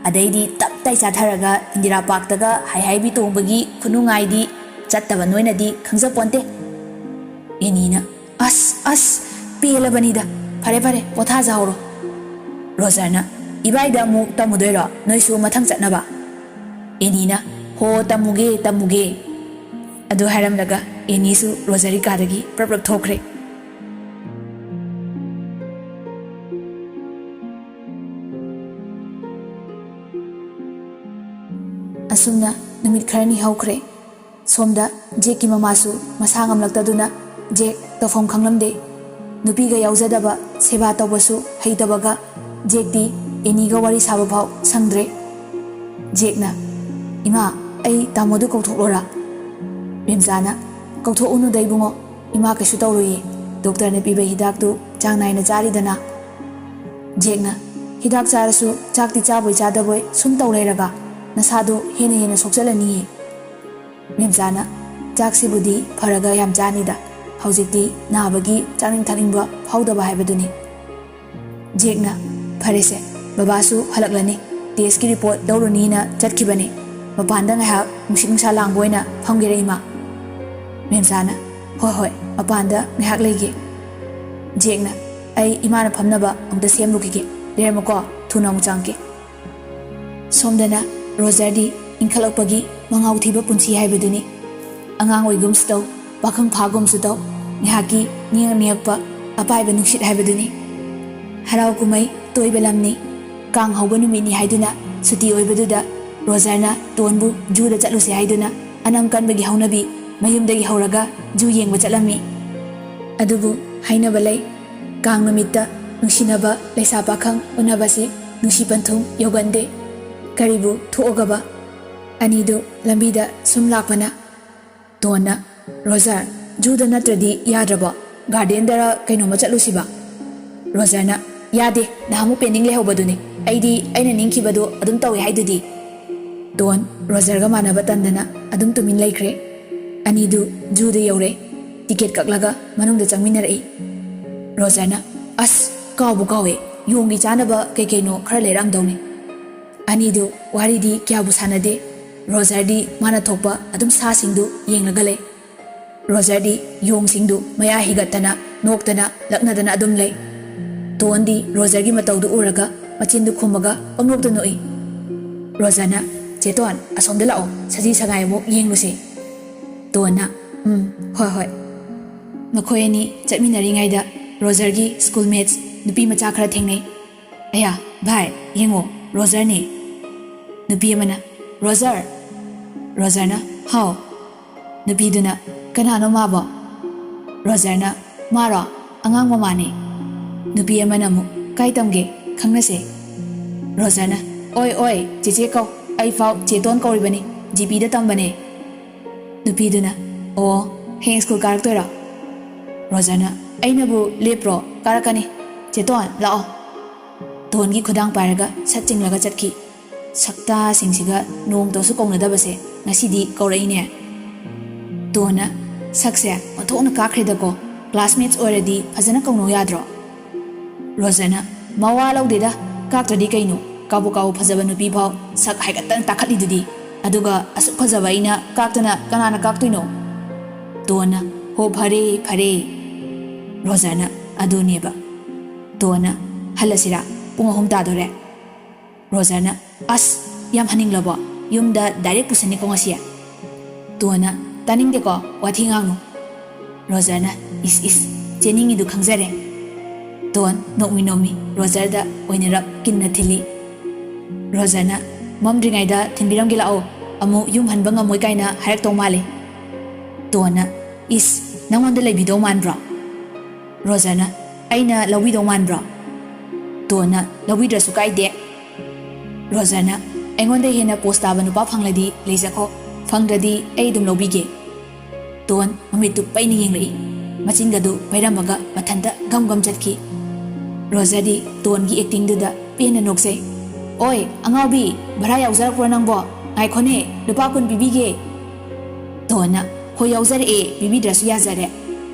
ꯑꯗꯩꯗꯤ ꯇꯞ ꯇꯥꯏ ꯆꯥꯊꯔꯒ ꯏꯟꯗꯤꯔꯥ ꯄꯥꯔꯛꯇꯒ ꯍꯥꯏꯕꯤ ꯇꯣꯡꯕꯒꯤ ꯈꯨꯅꯨꯡꯉꯥꯏꯗꯤ ꯆꯠꯇꯕ ꯅꯣꯏꯅꯗꯤ ꯈꯪꯖꯄꯣꯟꯇꯦ꯫ ꯑꯦꯅꯤꯅ ꯑꯁ ꯄꯦꯜꯂꯕꯅꯤꯗ, ꯐꯔꯦ ꯐꯔꯦ ꯄꯣꯊꯥꯖꯍꯧꯔꯣ꯫ ꯔꯣꯖꯔꯅ ꯏꯕꯥꯏꯗ ꯑꯃꯨꯛ ꯇꯝꯃꯨꯗꯣꯏꯔꯣ ꯅꯣꯏꯁꯨ ꯃꯊꯪ ꯆꯠꯅꯕ? ꯑꯦꯅꯤꯅ ꯍꯣ ꯇꯝꯃꯨꯒꯦ꯫ ꯑꯗꯨ ꯍꯥꯏꯔꯝꯂꯒ ꯑꯦꯅꯤꯁꯨ ꯔꯣꯖꯔꯤ ꯀꯥꯗꯒꯤ ꯄ꯭ꯔꯞ ꯊꯣꯛꯈ꯭ꯔꯦ꯫ ꯑꯁꯨꯝꯅ ꯅꯨꯃꯤꯠ ꯈꯔꯅꯤ ꯍꯧꯈ꯭ꯔꯦ꯫ ꯁꯣꯝꯗ ꯖꯦꯛꯀꯤ ꯃꯃꯥꯁꯨ ꯃꯁꯥ ꯉꯝꯂꯛꯇꯗꯨꯅ ꯖꯦꯛ ꯇꯧꯐꯝ ꯈꯪꯂꯝꯗꯦ꯫ ꯅꯨꯄꯤꯒ ꯌꯥꯎꯖꯗꯕ, ꯁꯦꯕꯥ ꯇꯧꯕꯁꯨ ꯍꯩꯇꯕꯒ ꯖꯦꯛꯇꯤ ꯑꯦꯅꯤꯒ ꯋꯥꯔꯤ ꯁꯥꯕ ꯐꯥꯎ ꯁꯪꯗ꯭ꯔꯦ꯫ ꯖꯦꯛꯅ ꯏꯃꯥ ꯑꯩ ꯇꯥꯃꯣꯗꯨ ꯀꯧꯊꯣꯛꯂꯣꯔꯥ? ꯔꯤꯝꯖꯥꯅ ꯀꯧꯊꯣꯛꯎꯅꯨꯗ ꯏꯕꯨꯡꯉꯣ, ꯏꯃꯥ ꯀꯩꯁꯨ ꯇꯧꯔꯣꯏꯌꯦ, ꯗꯣꯛꯇꯔꯅ ꯄꯤꯕ ꯍꯤꯗꯥꯛꯇꯨ ꯆꯥꯡ ꯅꯥꯏꯅ ꯆꯥꯔꯤꯗꯅ꯫ ꯖꯦꯛꯅ ꯍꯤꯗꯥꯛ ꯆꯥꯔꯁꯨ ꯆꯥꯛꯇꯤ ꯆꯥꯕꯣꯏ ꯆꯥꯗꯕꯣꯏ ꯁꯨꯝ ꯇꯧ ꯂꯩꯔꯒ ꯅꯁꯥꯗꯨ ꯍꯦꯟꯅ ꯁꯣꯛꯆꯜꯂꯅꯤꯌꯦ꯫ ꯔꯤꯝꯖꯥꯅ ꯆꯥꯛꯁꯤꯕꯨꯗꯤ ꯐꯔꯒ ꯌꯥꯝ ꯆꯥꯅꯤꯗ, ꯍꯧꯖꯤꯛꯇꯤ ꯅꯥꯕꯒꯤ ꯆꯥꯅꯤꯡ ꯊꯛꯅꯤꯡꯕ ꯐꯥꯎꯗꯕ ꯍꯥꯏꯕꯗꯨꯅꯤ꯫ ꯖꯦꯛꯅ ꯐꯔꯦꯁꯦ, ꯕꯕꯥꯁꯨ ꯍꯜꯂꯛꯂꯅꯤ, ꯇꯦꯁꯀꯤ ꯔꯤꯄꯣꯔꯠ ꯂꯧꯔꯨꯅꯤꯅ ꯆꯠꯈꯤꯕꯅꯤ, ꯃꯄꯥꯟꯗ ꯉꯥꯏꯍꯥꯛ ꯅꯨꯡꯁꯤꯠ ꯅꯨꯡꯁꯥ ꯂꯥꯡꯕ ꯑꯣꯏꯅ ꯐꯝꯒꯦꯔ ꯏꯃꯥ? ꯔꯤꯝꯖꯥꯅ ꯍꯣꯏ ꯃꯄꯥꯟꯗ ꯉꯥꯏꯍꯥꯛ ꯂꯩꯒꯦ꯫ ꯖꯦꯛꯅ ꯑꯩ ꯏꯃꯥꯅ ꯐꯝꯅꯕ ꯑꯝꯇ ꯁꯦꯝꯂꯨꯈꯤꯒꯦ, ꯂꯩꯔꯝꯃꯨꯀꯣ, ꯊꯨꯅ ꯑꯃꯨꯛ ꯆꯪꯉꯛꯀꯦ꯫ ꯁꯣꯝꯗꯅ ꯔꯣꯖꯔꯗꯤ ꯏꯟꯈꯠꯂꯛꯄꯒꯤ ꯃꯉꯥꯎ ꯊꯤꯕ ꯄꯨꯟꯁꯤ ꯍꯥꯏꯕꯗꯨꯅꯤ꯫ ꯑꯉꯥꯡ ꯑꯣꯏꯒꯨꯝꯁꯨ ꯇꯧ, ꯄꯥꯈꯪ ꯐꯥꯒꯨꯝꯁꯨ ꯇꯧ, ꯉꯥꯏꯍꯥꯛꯀꯤ ꯅꯤꯉꯛ ꯑꯄꯥꯏꯕ ꯅꯨꯡꯁꯤꯠ ꯍꯥꯏꯕꯗꯨꯅꯤ꯫ ꯍꯔꯥꯎ ꯀꯨꯝꯍꯩ ꯇꯣꯏꯕ ꯂꯝꯅꯤ, ꯀꯥꯡ ꯍꯧꯕ ꯅꯨꯃꯤꯠꯅꯤ ꯍꯥꯏꯗꯨꯅ ꯁꯨꯇꯤ ꯑꯣꯏꯕꯗꯨꯗ ꯔꯣꯖꯔꯅ ꯇꯣꯟꯕꯨ ꯖꯨꯗ ꯆꯠꯂꯨꯁꯦ ꯍꯥꯏꯗꯨꯅ ꯑꯅꯝ ꯀꯟꯕꯒꯤ ꯍꯧꯅꯕꯤ ꯃꯌꯨꯝꯗꯒꯤ ꯍꯧꯔꯒ ꯖꯨ ꯌꯦꯡꯕ ꯆꯠꯂꯝꯃꯤ꯫ ꯑꯗꯨꯕꯨ ꯍꯥꯏꯅꯕ ꯂꯩ, ꯀꯥꯡ ꯅꯨꯃꯤꯠꯇ ꯅꯨꯡꯁꯤꯅꯕ ꯂꯩꯁꯥ ꯄꯥꯈꯪ ꯎꯅꯕꯁꯤ ꯅꯨꯡꯁꯤ ꯄꯟꯊꯨꯡ ꯌꯧꯒꯟꯗꯦ꯫ ꯀꯔꯤꯕꯨ ꯊꯣꯛꯑꯒꯕ? ꯑꯅꯤꯗꯨ ꯂꯝꯕꯤꯗ ꯁꯨꯝ ꯂꯥꯛꯄꯅ ꯇꯣꯟꯅ ꯔꯣꯖꯔ ꯖꯨꯗ ꯅꯠꯇ꯭ꯔꯗꯤ ꯌꯥꯗ꯭ꯔꯕꯣ? ꯒꯥꯔꯗꯦꯟꯗꯔ ꯀꯩꯅꯣꯝꯃ ꯆꯠꯂꯨꯁꯤꯕ? ꯔꯣꯖꯔꯅ ꯌꯥꯗꯦ, ꯅꯍꯥꯟꯃꯨꯛ ꯄꯦꯟꯗꯤꯡ ꯂꯩꯍꯧꯕꯗꯨꯅꯤ, ꯑꯩꯅ ꯅꯤꯡꯈꯤꯕꯗꯣ ꯑꯗꯨꯝ ꯇꯧꯋꯦ ꯍꯥꯏꯗꯨꯗꯤ꯫ ꯇꯣꯟ ꯔꯣꯖꯔꯒ ꯃꯥꯟꯅꯕ ꯇꯟꯗꯅ ꯑꯗꯨꯝ ꯇꯨꯃꯤꯟ ꯂꯩꯈ꯭ꯔꯦ꯫ ꯑꯅꯤꯗꯨ ꯖꯨꯗ ꯌꯧꯔꯦ ꯇꯤꯀꯦꯠ ꯀꯛꯂꯒ ꯃꯅꯨꯡꯗ ꯆꯪꯃꯤꯟꯅꯔꯛꯏ ꯔꯣꯖꯔꯅ ꯑꯁ ꯀꯥꯎꯕꯨ ꯀꯥꯎꯋꯦ ꯌꯣꯡꯒꯤ ꯆꯥꯅꯕ ꯀꯩꯀꯩꯅꯣ ꯈꯔ ꯂꯩꯔꯛꯑꯝꯗꯧꯅꯤ ꯑꯅꯤꯗꯨ ꯋꯥꯔꯤꯗꯤ ꯀꯌꯥꯕꯨ ꯁꯥꯟꯅꯗꯦ ꯔꯣꯖꯔꯗꯤ ꯃꯥꯅ ꯊꯣꯛꯄ ꯑꯗꯨꯝ ꯁꯥꯁꯤꯡꯗꯨ ꯌꯦꯡꯂꯒ ꯂꯩ ꯔꯣꯖꯔꯗꯤ ꯌꯣꯡꯁꯤꯡꯗꯨ ꯃꯌꯥ ꯍꯤꯒꯠꯇꯅ ꯅꯣꯛꯇꯅ ꯂꯛꯅꯗꯅ ꯑꯗꯨꯝ ꯂꯩ ꯇꯣꯟꯗꯤ ꯔꯣꯖꯔꯒꯤ ꯃꯇꯧꯗꯨ ꯎꯔꯒ ꯃꯆꯤꯟꯗꯨ ꯈꯨꯝꯃꯒ ꯄꯪꯅꯣꯛꯇ ꯅꯣꯛꯏ ꯔꯣꯖꯔꯅ ꯆꯦꯇꯣꯟ ꯑꯁꯣꯝꯗ ꯂꯥꯛꯑꯣ ꯁꯖꯤ ꯁꯉꯥꯏ ꯑꯃꯨꯛ ꯌꯦꯡꯂꯨꯁꯦ ꯇꯣꯟꯅ ꯍꯣꯏ ꯍꯣꯏ ꯃꯈꯣꯏ ꯑꯅꯤ ꯆꯠꯃꯤꯟꯅꯔꯤꯉꯩꯗ ꯔꯣꯖꯔꯒꯤ ꯁ꯭ꯀꯨꯜ ꯃꯦꯠꯁ ꯅꯨꯄꯤ ꯃꯆꯥ ꯈꯔ ꯊꯦꯡꯅꯩ ꯑꯌꯥ ꯚꯥꯏ ꯌꯦꯡꯉꯣ ꯔꯣꯖꯔꯅꯦ ꯅꯨꯄꯤ ꯑꯃꯅ ꯔꯣꯖꯔ ꯔꯣꯖꯔꯅ ꯍꯥꯎ ꯅꯨꯄꯤꯗꯨꯅ ꯀꯅꯥꯅꯣ ꯃꯥꯕꯣ ꯔꯣꯖꯔꯅ ꯃꯥꯔꯣ ꯑꯉꯥꯡ ꯃꯃꯥꯅꯦ ꯅꯨꯄꯤ ꯑꯃꯅ ꯑꯃꯨꯛ ꯀꯥꯏ ꯇꯝꯒꯦ ꯈꯪꯅꯁꯦ ꯔꯣꯖꯔꯅ ꯑꯣꯏ ꯑꯣꯏ ꯆꯦꯆꯦ ꯀꯧ ꯑꯩꯐꯥꯎ ꯆꯦꯇꯣꯟ ꯀꯧꯔꯤꯕꯅꯤ ꯖꯤꯄꯤꯗ ꯇꯝꯕꯅꯦ ꯅꯨꯄꯤꯗꯨꯅ ꯑꯣ ꯍꯌꯦꯡ ꯁ꯭ꯀꯨꯜ ꯀꯥꯔꯛꯇꯣꯏꯔꯣ ꯔꯣꯖꯔꯅ ꯑꯩꯅꯕꯨ ꯂꯦꯞꯄ꯭ꯔꯣ ꯀꯥꯔꯛꯀꯅꯤ ꯆꯦꯇꯣꯟ ꯂꯥꯛꯑꯣ ꯇꯣꯟꯒꯤ ꯈꯨꯗꯥꯡ ꯄꯥꯏꯔꯒ ꯁꯠ ꯆꯤꯡꯂꯒ ꯆꯠꯈꯤ ꯁꯛꯇꯥꯁꯤꯡꯁꯤꯒ ꯅꯣꯡꯇꯁꯨ ꯀꯧꯅꯗꯕꯁꯦ ꯉꯁꯤꯗꯤ ꯀꯧꯔꯛꯏꯅꯦ ꯇꯣꯟꯅ ꯁꯛꯁꯦ ꯑꯣꯟꯊꯣꯛꯅ ꯀꯥꯈ꯭ꯔꯦꯗꯀꯣ ꯀ꯭ꯂꯥꯁꯃꯦꯠꯁ ꯑꯣꯏꯔꯗꯤ ꯐꯖꯅ ꯀꯧꯅꯧ ꯌꯥꯗ꯭ꯔꯣ ꯔꯣꯖꯔꯅ ꯃꯋꯥ ꯂꯧꯗꯦꯗ ꯀꯥꯛꯇ꯭ꯔꯗꯤ ꯀꯩꯅꯣ ꯀꯥꯕꯨ ꯐꯖꯕ ꯅꯨꯄꯤ ꯐꯥꯎ ꯁꯛ ꯍꯥꯏꯒꯠꯇꯅ ꯇꯥꯈꯠꯂꯤꯗꯨꯗꯤ ꯑꯗꯨꯒ ꯑꯁꯨꯛ ꯐꯖꯕ ꯑꯩꯅ ꯀꯥꯛꯇꯅ ꯀꯅꯥꯅ ꯀꯥꯛꯇꯣꯏꯅꯣ ꯇꯣꯟꯅ ꯍꯣ ꯐꯔꯦ ꯐꯔꯦ ꯔꯣꯖꯔꯅ ꯑꯗꯨꯅꯦꯕ ꯇꯣꯟꯅ ꯍꯜꯂꯁꯤꯔꯥ ꯄꯨꯡ 3 ꯇꯥꯗꯣꯔꯦ ꯔꯣꯖꯔꯅ ꯑꯁ ꯌꯥꯝ ꯍꯟꯅꯤꯡꯂꯕꯣ ꯌꯨꯝꯗ ꯗꯥꯏꯔꯦꯛ ꯄꯨꯁꯟꯅꯤꯀꯣ ꯉꯁꯤ ꯇꯣꯟꯅ ꯇꯥꯅꯤꯡꯗꯦꯀꯣ ꯋꯥꯊꯤ ꯉꯥꯡꯅꯨ ꯔꯣꯖꯔꯅ ꯏꯁ ꯆꯦꯅꯤꯡꯉꯤꯗꯨ ꯈꯪꯖꯔꯦ ꯇꯣꯟ ꯅꯣꯛꯃꯤ ꯔꯣꯖꯔꯗ ꯑꯣꯏꯅꯔꯛ ꯀꯤꯟꯅ ꯊꯤꯜꯂꯤ ꯔꯣꯖꯔꯅ ꯃꯝꯗ꯭ꯔꯤꯉꯩꯗ ꯊꯤꯟꯕꯤꯔꯝꯒꯦ ꯂꯥꯛꯑꯣ ꯑꯃꯨꯛ ꯌꯨꯝ ꯍꯟꯕ ꯉꯝꯃꯣꯏ ꯀꯥꯏꯅ ꯍꯥꯏꯔꯛꯇꯧ ꯃꯥꯜꯂꯦ ꯇꯣꯟꯅ ꯏꯁ ꯅꯪꯉꯣꯟꯗ ꯂꯩꯕꯤꯗꯧ ꯃꯥꯟꯕ꯭ꯔꯣ ꯔꯣꯖꯔꯅ ꯑꯩꯅ ꯂꯧꯕꯤꯗꯧ ꯃꯥꯟꯕ꯭ꯔꯣ ꯇꯣꯟꯅ ꯂꯧꯕꯤꯗ꯭ꯔꯁꯨ ꯀꯥꯏꯗꯦ ꯔꯣꯖꯔꯅ ꯑꯩꯉꯣꯟꯗ ꯍꯦꯟꯅ ꯄꯣꯁ ꯇꯥꯕ ꯅꯨꯄꯥ ꯐꯪꯂꯗꯤ ꯂꯩꯖꯈꯣ ꯐꯪꯗ꯭ꯔꯗꯤ ꯑꯩ ꯑꯗꯨꯝ ꯂꯧꯕꯤꯒꯦ ꯇꯣꯟ ꯃꯃꯤꯠꯇꯨ ꯄꯩꯅ ꯌꯦꯡꯂꯛꯏ ꯃꯆꯤꯟꯒꯗꯨ ꯄꯩꯔꯝꯃꯒ ꯃꯊꯟꯇ ꯒꯝ ꯆꯠꯈꯤ ꯔꯣꯖꯔꯗꯤ ꯇꯣꯟꯒꯤ ꯑꯦꯛꯇꯤꯡꯗꯨꯗ ꯄꯦꯟꯅ ꯅꯣꯛꯆꯩ ꯑꯣꯏ ꯑꯉꯥꯎꯕꯤ ꯚꯔꯥ ꯌꯥꯎꯖꯔꯛꯄ꯭ꯔꯣ ꯅꯪꯕꯣ ꯉꯥꯏꯈꯣꯅꯦ ꯂꯨꯄꯥ 10 ꯄꯤꯕꯤꯒꯦ ꯇꯣꯟꯅ ꯍꯣꯏ ꯌꯥꯎꯖꯔꯛꯑꯦ ꯄꯤꯕꯤꯗ꯭ꯔꯁꯨ ꯌꯥꯖꯔꯦ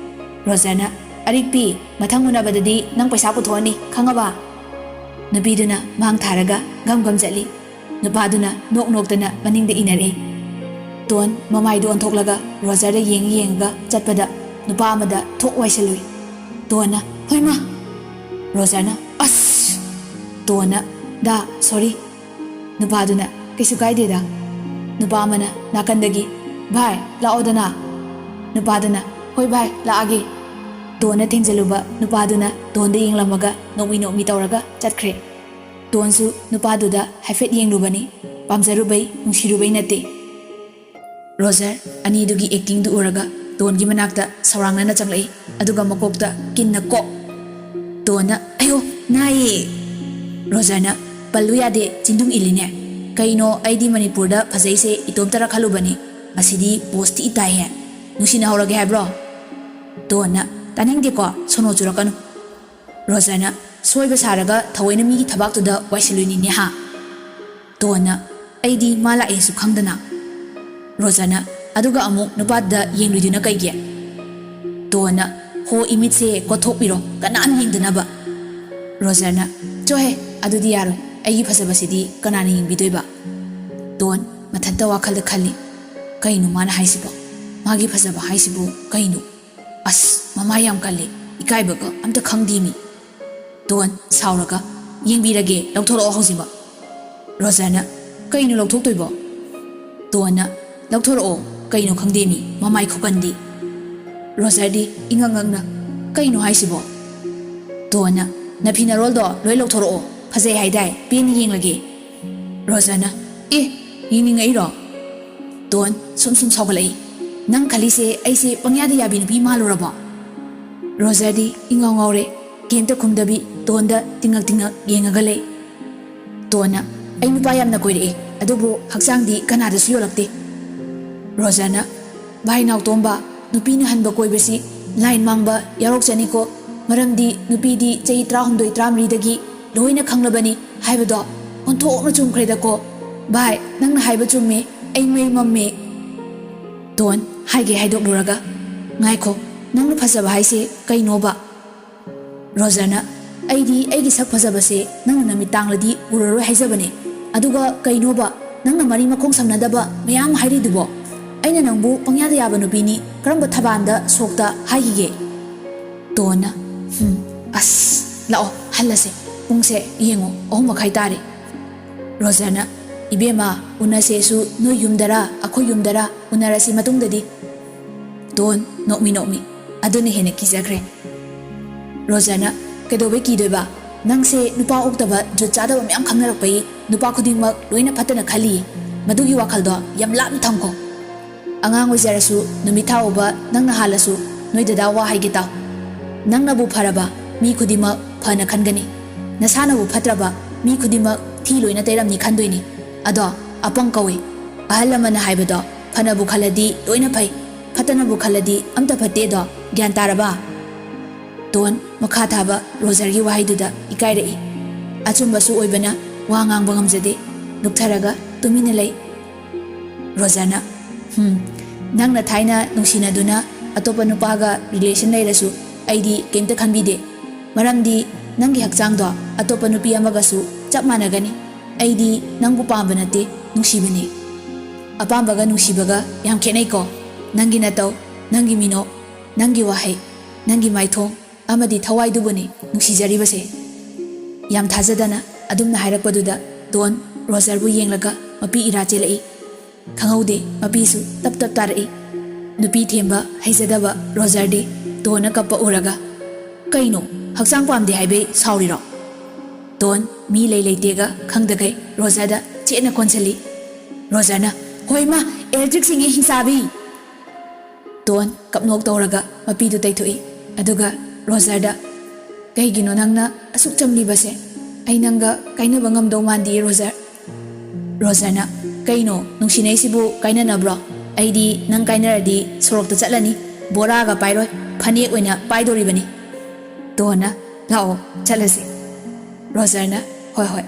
ꯔꯣꯖꯔꯅ ꯑꯔꯤꯛꯄꯤ ꯃꯊꯪ ꯎꯅꯕꯗꯗꯤ ꯅꯪ ꯄꯩꯁꯥ ꯄꯨꯊꯣꯛꯑꯅꯤ ꯈꯪꯉꯕ ꯅꯨꯄꯤꯗꯨꯅ ꯃꯥꯡ ꯊꯥꯔꯒ ꯒꯝ ꯆꯠꯂꯤ ꯅꯨꯄꯥꯗꯨꯅ ꯅꯣꯛꯇꯅ ꯃꯅꯤꯡꯗ ꯏꯟꯅꯔꯛꯏ ꯇꯣꯟ ꯃꯃꯥꯏꯗꯨ ꯑꯣꯟꯊꯣꯛꯂꯒ ꯔꯣꯖꯔꯗ ꯌꯦꯡꯉꯒ ꯆꯠꯄꯗ ꯅꯨꯄꯥ ꯑꯃꯗ ꯊꯣꯛ ꯋꯥꯏꯁꯜꯂꯨꯏ ꯇꯣꯟꯅ ꯍꯣꯏꯃ ꯔꯣꯖꯔꯅ ꯑꯁ ꯇꯣꯟꯅ ꯗꯥ ꯁꯣꯔꯤ ꯅꯨꯄꯥꯗꯨꯅ ꯀꯩꯁꯨ ꯀꯥꯏꯗꯦꯗ ꯅꯨꯄꯥ ꯑꯃꯅ ꯅꯥꯀꯟꯗꯒꯤ ꯚꯥꯏ ꯂꯥꯛꯑꯣꯗꯅ ꯅꯨꯄꯥꯗꯨꯅ ꯍꯣꯏ ꯚꯥꯏ ꯂꯥꯛꯑꯒꯦ ꯇꯣꯟꯅ ꯊꯦꯡꯖꯜꯂꯨꯕ ꯅꯨꯄꯥꯗꯨꯅ ꯇꯣꯟꯗ ꯌꯦꯡꯂꯝꯃꯒ ꯅꯣꯛꯃꯤ ꯇꯧꯔꯒ ꯆꯠꯈ꯭ꯔꯦ ꯇꯣꯟꯁꯨ ꯅꯨꯄꯥꯗꯨꯗ ꯍꯥꯏꯐꯦꯠ ꯌꯦꯡꯂꯨꯕꯅꯤ ꯄꯥꯝꯖꯔꯨꯕꯩ ꯅꯨꯡꯁꯤꯔꯨꯕꯩ ꯅꯠꯇꯦ ꯔꯣꯖꯔ ꯑꯅꯤꯗꯨꯒꯤ ꯑꯦꯛꯇꯤꯡꯗꯨ ꯎꯔꯒ ꯇꯣꯟꯒꯤ ꯃꯅꯥꯛꯇ ꯁꯧꯔꯥꯡꯅꯅ ꯆꯪꯂꯛꯏ ꯑꯗꯨꯒ ꯃꯀꯣꯛꯇ ꯀꯤꯟꯅ ꯀꯣꯛ ꯇꯣꯟꯅ ꯑꯌꯣ ꯅꯥꯏꯌꯦ ꯔꯣꯖꯔꯅ ꯄꯜꯂꯨ ꯌꯥꯗꯦ ꯆꯤꯟꯗꯨꯡ ꯏꯜꯂꯤꯅꯦ ꯀꯩꯅꯣ ꯑꯩꯗꯤ ꯃꯅꯤꯄꯨꯔꯗ ꯐꯖꯩꯁꯦ 이ꯇꯣꯝꯇꯔ ꯈꯜꯂꯨꯕꯅꯤ ꯑꯁꯤꯗꯤ ꯄꯣꯁꯇꯤ ꯏꯇꯥꯏꯍꯦ ꯅꯨꯡꯁꯤꯅꯍꯧꯔꯒꯦ ꯍꯥꯏꯕ꯭ꯔꯣ ꯇꯣꯟꯅ ꯇꯥꯅꯤꯡꯗꯦꯀꯣ ꯁꯣꯅꯣ ꯆꯨꯔꯛꯀꯅꯨ ꯔꯣꯖꯔꯅ ꯁꯣꯏꯕ ꯁꯥꯔꯒ ꯊꯑꯣꯏꯅ ꯃꯤꯒꯤ ꯊꯕꯥꯛꯇꯨꯗ ꯋꯥꯏꯁꯤꯜꯂꯨꯏꯅꯤꯅꯦ ꯍꯥ ꯇꯣꯟꯅ ꯑꯩꯗꯤ ꯃꯥ ꯂꯥꯛꯑꯦꯁꯨ ꯈꯪꯗꯅ ꯔꯣꯖꯔꯅ ꯑꯗꯨꯒ ꯑꯃꯨꯛ ꯅꯨꯄꯥꯗꯨꯗ ꯌꯦꯡꯂꯨꯏꯗꯨꯅ ꯀꯩꯒꯤ ꯇꯣꯟꯅ ꯍꯣ ꯏꯃꯤꯠꯁꯦ ꯀꯣꯠꯊꯣꯛꯄꯤꯔꯣ ꯀꯅꯥꯅ ꯌꯦꯡꯗꯅꯕ ꯔꯣꯖꯔꯅ ꯆꯣꯍꯦ ꯑꯗꯨꯗꯤ ꯌꯥꯔꯣꯏ ꯑꯩꯒꯤ ꯐꯖꯕꯁꯤꯗꯤ ꯀꯅꯥꯅ ꯌꯦꯡꯕꯤꯗꯣꯏꯕ ꯇꯣꯟ ꯃꯊꯟꯇ ꯋꯥꯈꯜꯗ ꯈꯜꯂꯤ ꯀꯩꯅꯣ ꯃꯥꯅ ꯍꯥꯏꯁꯤꯕꯣ ꯃꯥꯒꯤ ꯐꯖꯕ ꯍꯥꯏꯁꯤꯕꯨ ꯀꯩꯅꯣ ꯑꯁ ꯃꯃꯥꯏ ꯌꯥꯝ ꯀꯜꯂꯤ ꯏꯀꯥꯏꯕꯒ ꯑꯝꯇ ꯈꯪꯗꯦꯃꯤ ꯇꯣꯟ ꯁꯥꯎꯔꯒ ꯌꯦꯡꯕꯤꯔꯒꯦ ꯂꯧꯊꯣꯔꯛꯑꯣ ꯍꯧꯖꯤꯛꯃꯛ ꯔꯣꯖꯔꯅ ꯀꯩꯅꯣ ꯂꯧꯊꯣꯛꯇꯣꯏꯕꯣ ꯇꯣꯟꯅ ꯂꯧꯊꯣꯔꯛꯑꯣ ꯀꯩꯅꯣ ꯈꯪꯗꯦꯃꯤ ꯃꯃꯥꯏ ꯈꯨꯀꯟꯗꯤ ꯔꯣꯖꯔꯗꯤ ꯏꯉꯛꯉꯛꯅ ꯀꯩꯅꯣ ꯍꯥꯏꯁꯤꯕꯣ ꯇꯣꯟꯅ ꯅꯐꯤꯅꯔꯣꯜꯗꯣ ꯂꯣꯏ ꯂꯧꯊꯣꯔꯛꯑꯣ ꯐꯖꯩ ꯍꯥꯏꯗꯥꯏ ꯄꯦꯟꯅ ꯌꯦꯡꯂꯒꯦ ꯔꯣꯖꯔꯅ ꯌꯦꯡꯅꯤꯡꯉꯛꯏꯔꯣ ꯇꯣꯟ ꯁꯨꯝ ꯁꯥꯎꯒꯠꯂꯛꯏ ꯅꯪ ꯈꯜꯂꯤꯁꯦ ꯑꯩꯁꯦ ꯄꯪꯌꯥꯗ ꯌꯥꯕꯤ ꯅꯨꯄꯤ ꯃꯥꯜꯂꯨꯔꯕꯣ ꯔꯣꯖꯔꯗꯤ ꯏꯉꯥꯎ ꯉꯥꯎꯔꯦ ꯀꯩꯝꯇ ꯈꯨꯝꯗꯕꯤ ꯇꯣꯟꯗ ꯇꯤꯡꯉꯛ ꯌꯦꯡꯉꯒ ꯂꯩ ꯇꯣꯟꯅ ꯑꯩ ꯅꯨꯄꯥ ꯌꯥꯝꯅ ꯀꯣꯏꯔꯛꯑꯦ ꯑꯗꯨꯕꯨ ꯍꯛꯆꯥꯡꯗꯤ ꯀꯅꯥꯗꯁꯨ ꯌꯣꯜꯂꯛꯇꯦ ꯔꯣꯖꯔꯅ ꯚꯥꯏ ꯅꯥꯎꯇꯣꯝꯕ ꯅꯨꯄꯤꯅ ꯍꯟꯕ ꯀꯣꯏꯕꯁꯤ ꯂꯥꯏꯟ ꯃꯥꯡꯕ ꯌꯥꯎꯔꯛꯆꯅꯤꯀꯣ ꯃꯔꯝꯗꯤ ꯅꯨꯄꯤꯗꯤ ꯆꯍꯤ 19-24 ꯂꯣꯏꯅ ꯈꯪꯂꯕꯅꯤ ꯍꯥꯏꯕꯗꯣ ꯑꯣꯟꯊꯣꯛꯅ ꯆꯨꯝꯈ꯭ꯔꯦꯗꯀꯣ ꯚꯥꯏ ꯅꯪꯅ ꯍꯥꯏꯕ ꯆꯨꯝꯃꯦ ꯑꯩ ꯃꯩ ꯃꯝꯃꯦ ꯇꯣꯟ ꯍꯥꯏꯒꯦ ꯍꯥꯏꯗꯣꯛꯂꯨꯔꯒ ꯉꯥꯏꯈꯣ ꯅꯪꯅ ꯐꯖꯕ ꯍꯥꯏꯁꯦ ꯀꯩꯅꯣꯕ? ꯔꯣꯖꯔꯅ ꯑꯩꯒꯤ ꯁꯛ ꯐꯖꯕꯁꯦ ꯅꯪꯅ ꯅꯃꯤꯠ ꯇꯥꯡꯂꯗꯤ ꯎꯔꯔꯣꯏ ꯍꯥꯏꯖꯕꯅꯦ, ꯑꯗꯨꯒ ꯀꯩꯅꯣꯕ ꯅꯪꯅ ꯃꯔꯤ ꯃꯈꯣꯡ ꯁꯝꯅꯗꯕ ꯃꯌꯥꯝ ꯍꯥꯏꯔꯤꯗꯨꯕꯣ? ꯑꯩꯅ ꯅꯪꯕꯨ ꯄꯪꯌꯥꯗ ꯌꯥꯕ ꯅꯨꯄꯤꯅꯤ ꯀꯔꯝꯕ ꯊꯕꯥꯟꯗ ꯁꯣꯛꯇ ꯍꯥꯏꯈꯤꯒꯦ? ꯇꯣꯟꯅ ꯑꯁ ꯂꯥꯛꯑꯣ ꯍꯜꯂꯁꯦ, ꯄꯨꯡꯁꯦ ꯌꯦꯡꯉꯣ 3:30 ꯇꯥꯔꯦ꯫ ꯔꯣꯖꯔꯅ ꯏꯕꯦꯝꯃ ꯎꯅꯁꯦꯁꯨ ꯅꯣꯏ ꯌꯨꯝꯗꯔꯥ ꯑꯩꯈꯣꯏ ꯌꯨꯝꯗꯔꯥ ꯎꯅꯔꯁꯤ ꯃꯇꯨꯡꯗꯗꯤ꯫ ꯇꯣꯟ ꯅꯣꯛꯃꯤ ꯑꯗꯨꯅ ꯍꯦꯟꯅ ꯀꯤꯖꯈ꯭ꯔꯦ꯫ ꯔꯣꯖꯔꯅ ꯀꯩꯗꯧꯕꯩ ꯀꯤꯗꯣꯏꯕ? ꯅꯪꯁꯦ ꯅꯨꯄꯥ ꯑꯣꯛꯇꯕ ꯖꯨꯠ ꯆꯥꯗꯕ ꯃꯌꯥꯝ ꯈꯪꯅꯔꯛꯄꯩ ꯅꯨꯄꯥ ꯈꯨꯗꯤꯡꯃꯛ ꯂꯣꯏꯅ ꯐꯠꯇꯅ ꯈꯜꯂꯤꯌꯦ, ꯃꯗꯨꯒꯤ ꯋꯥꯈꯜꯗꯣ ꯌꯥꯝ ꯂꯥꯞꯅ ꯊꯝꯈꯣ꯫ ꯑꯉꯥꯡ ꯑꯣꯏꯖꯔꯁꯨ ꯅꯨꯃꯤꯠ ꯊꯥ ꯎꯕ ꯅꯪꯅ ꯍꯥꯜꯂꯁꯨ ꯅꯣꯏ ꯗꯗꯥ ꯋꯥ ꯍꯥꯏꯒꯦ ꯇꯥꯎ, ꯅꯪꯅꯕꯨ ꯐꯔꯕ ꯃꯤ ꯈꯨꯗꯤꯡꯃꯛ ꯐꯅ ꯈꯟꯒꯅꯤ, ꯅꯁꯥꯅꯕꯨ ꯐꯠꯇ꯭ꯔꯕ ꯃꯤ ꯈꯨꯗꯤꯡꯃꯛ ꯊꯤ ꯂꯣꯏꯅ ꯇꯩꯔꯝꯅꯤ ꯈꯟꯗꯣꯏꯅꯤ꯫ ꯑꯗꯣ ꯑꯄꯪ ꯀꯧꯏ, ꯑꯍꯜ ꯂꯃꯟꯅ ꯍꯥꯏꯕꯗꯣ ꯐꯅꯕꯨ ꯈꯜꯂꯗꯤ ꯂꯣꯏꯅ ꯐꯩ, ꯐꯠꯇꯅꯕꯨ ꯈꯜꯂꯗꯤ ꯑꯝꯇ ꯐꯠꯇꯦꯗꯣ ꯒ꯭ꯌꯥꯟ ꯇꯥꯔꯕ? ꯇꯣꯟ ꯃꯈꯥ ꯊꯥꯕ ꯔꯣꯖꯔꯒꯤ ꯋꯥꯍꯩꯗꯨꯗ ꯏꯀꯥꯏꯔꯛꯏ, ꯑꯆꯨꯝꯕꯁꯨ ꯑꯣꯏꯕꯅ ꯋꯥ ꯉꯥꯡꯕ ꯉꯝꯖꯗꯦ, ꯂꯨꯞꯊꯔꯒ ꯇꯨꯃꯤꯟꯅ ꯂꯩ꯫ ꯔꯣꯖꯔꯅ ꯅꯪꯅ ꯊꯥꯏꯅ ꯅꯨꯡꯁꯤꯅꯗꯨꯅ ꯑꯇꯣꯞꯄ ꯅꯨꯄꯥꯒ ꯔꯤꯂꯦꯁꯟ ꯂꯩꯔꯁꯨ ꯑꯩꯗꯤ ꯀꯩꯝꯇ ꯈꯟꯕꯤꯗꯦ, ꯃꯔꯝꯗꯤ ꯅꯪꯒꯤ ꯍꯛꯆꯥꯡꯗꯣ ꯑꯇꯣꯞꯄ ꯅꯨꯄꯤ ꯑꯃꯒꯁꯨ ꯆꯞ ꯃꯥꯟꯅꯒꯅꯤ, ꯑꯩꯗꯤ ꯅꯪꯕꯨ ꯄꯥꯝꯕ ꯅꯠꯇꯦ ꯅꯨꯡꯁꯤꯕꯅꯤ꯫ ꯑꯄꯥꯝꯕꯒ ꯅꯨꯡꯁꯤꯕꯒ ꯌꯥꯝ ꯈꯦꯠꯅꯩꯀꯣ, ꯅꯪꯒꯤ ꯅꯇꯧ, ꯅꯪꯒꯤ ꯃꯤꯅꯣꯛ, ꯅꯪꯒꯤ ꯋꯥꯍꯩ, ꯅꯪꯒꯤ ꯃꯥꯏꯊꯣꯡ ꯑꯃꯗꯤ ꯊꯋꯥꯏꯗꯨꯕꯨꯅꯤ ꯅꯨꯡꯁꯤꯖꯔꯤꯕꯁꯦ꯫ ꯌꯥꯝ ꯊꯥꯖꯗꯅ ꯑꯗꯨꯝꯅ ꯍꯥꯏꯔꯛꯄꯗꯨꯗ ꯇꯣꯟ ꯔꯣꯖꯔꯕꯨ ꯌꯦꯡꯂꯒ ꯃꯄꯤ ꯏꯔꯥ ꯆꯦꯜꯂꯛꯏ, ꯈꯪꯍꯧꯗꯦ ꯃꯄꯤꯁꯨ ꯇꯞ ꯇꯥꯔꯛꯏ꯫ ꯅꯨꯄꯤ ꯊꯦꯝꯕ ꯍꯩꯖꯗꯕ ꯔꯣꯖꯔꯗꯤ ꯇꯣꯟꯅ ꯀꯞꯄ ꯎꯔꯒ ꯀꯩꯅꯣ ꯍꯛꯆꯥꯡ ꯄꯥꯝꯗꯦ ꯍꯥꯏꯕꯩ ꯁꯥꯎꯔꯤꯔꯣ? ꯇꯣꯟ ꯃꯤ ꯂꯩꯇꯦꯒ ꯈꯪꯗꯒꯩ ꯔꯣꯖꯔꯗ ꯆꯦꯠꯅ ꯀꯣꯟꯁꯤꯜꯂꯤ꯫ ꯔꯣꯖꯔꯅ ꯍꯣꯏ ꯃꯥ ꯑꯦꯂꯦꯛꯇ꯭ꯔꯤꯛ ꯁꯤꯡꯉꯦ ꯍꯤꯡꯆꯥꯕꯤ꯫ ꯇꯣꯟ ꯀꯞꯅꯣꯛ ꯇꯧꯔꯒ ꯃꯄꯤꯗꯨ ꯇꯩꯊꯣꯛꯏ, ꯑꯗꯨꯒ ꯔꯣꯖꯔꯗ ꯀꯩꯒꯤꯅꯣ ꯅꯪꯅ ꯑꯁꯨꯛ ꯆꯝꯂꯤꯕꯁꯦ? ꯑꯩ ꯅꯪꯒ ꯀꯥꯏꯅꯕ ꯉꯝꯗꯧ ꯃꯥꯟꯗꯤꯌꯦ ꯔꯣꯖꯔ꯫ ꯔꯣꯖꯔꯅ ꯀꯩꯅꯣ ꯅꯨꯡꯁꯤꯅꯩꯁꯤꯕꯨ ꯀꯥꯏꯅꯅꯕ꯭ꯔꯣ? ꯑꯩꯗꯤ ꯅꯪ ꯀꯥꯏꯅꯔꯗꯤ ꯁꯣꯔꯣꯛꯇ ꯆꯠꯂꯅꯤ, ꯕꯣꯔꯥꯒ パイロイ, ꯐꯅꯦꯛ ꯑꯣꯏꯅ ꯄꯥꯏꯗꯣꯔꯤꯕꯅꯤ꯫ ꯇꯣꯟꯅ ꯂꯥꯛꯑꯣ ꯆꯠꯂꯁꯤ꯫ ꯔꯣꯖꯔꯅ ꯍꯣꯏ꯫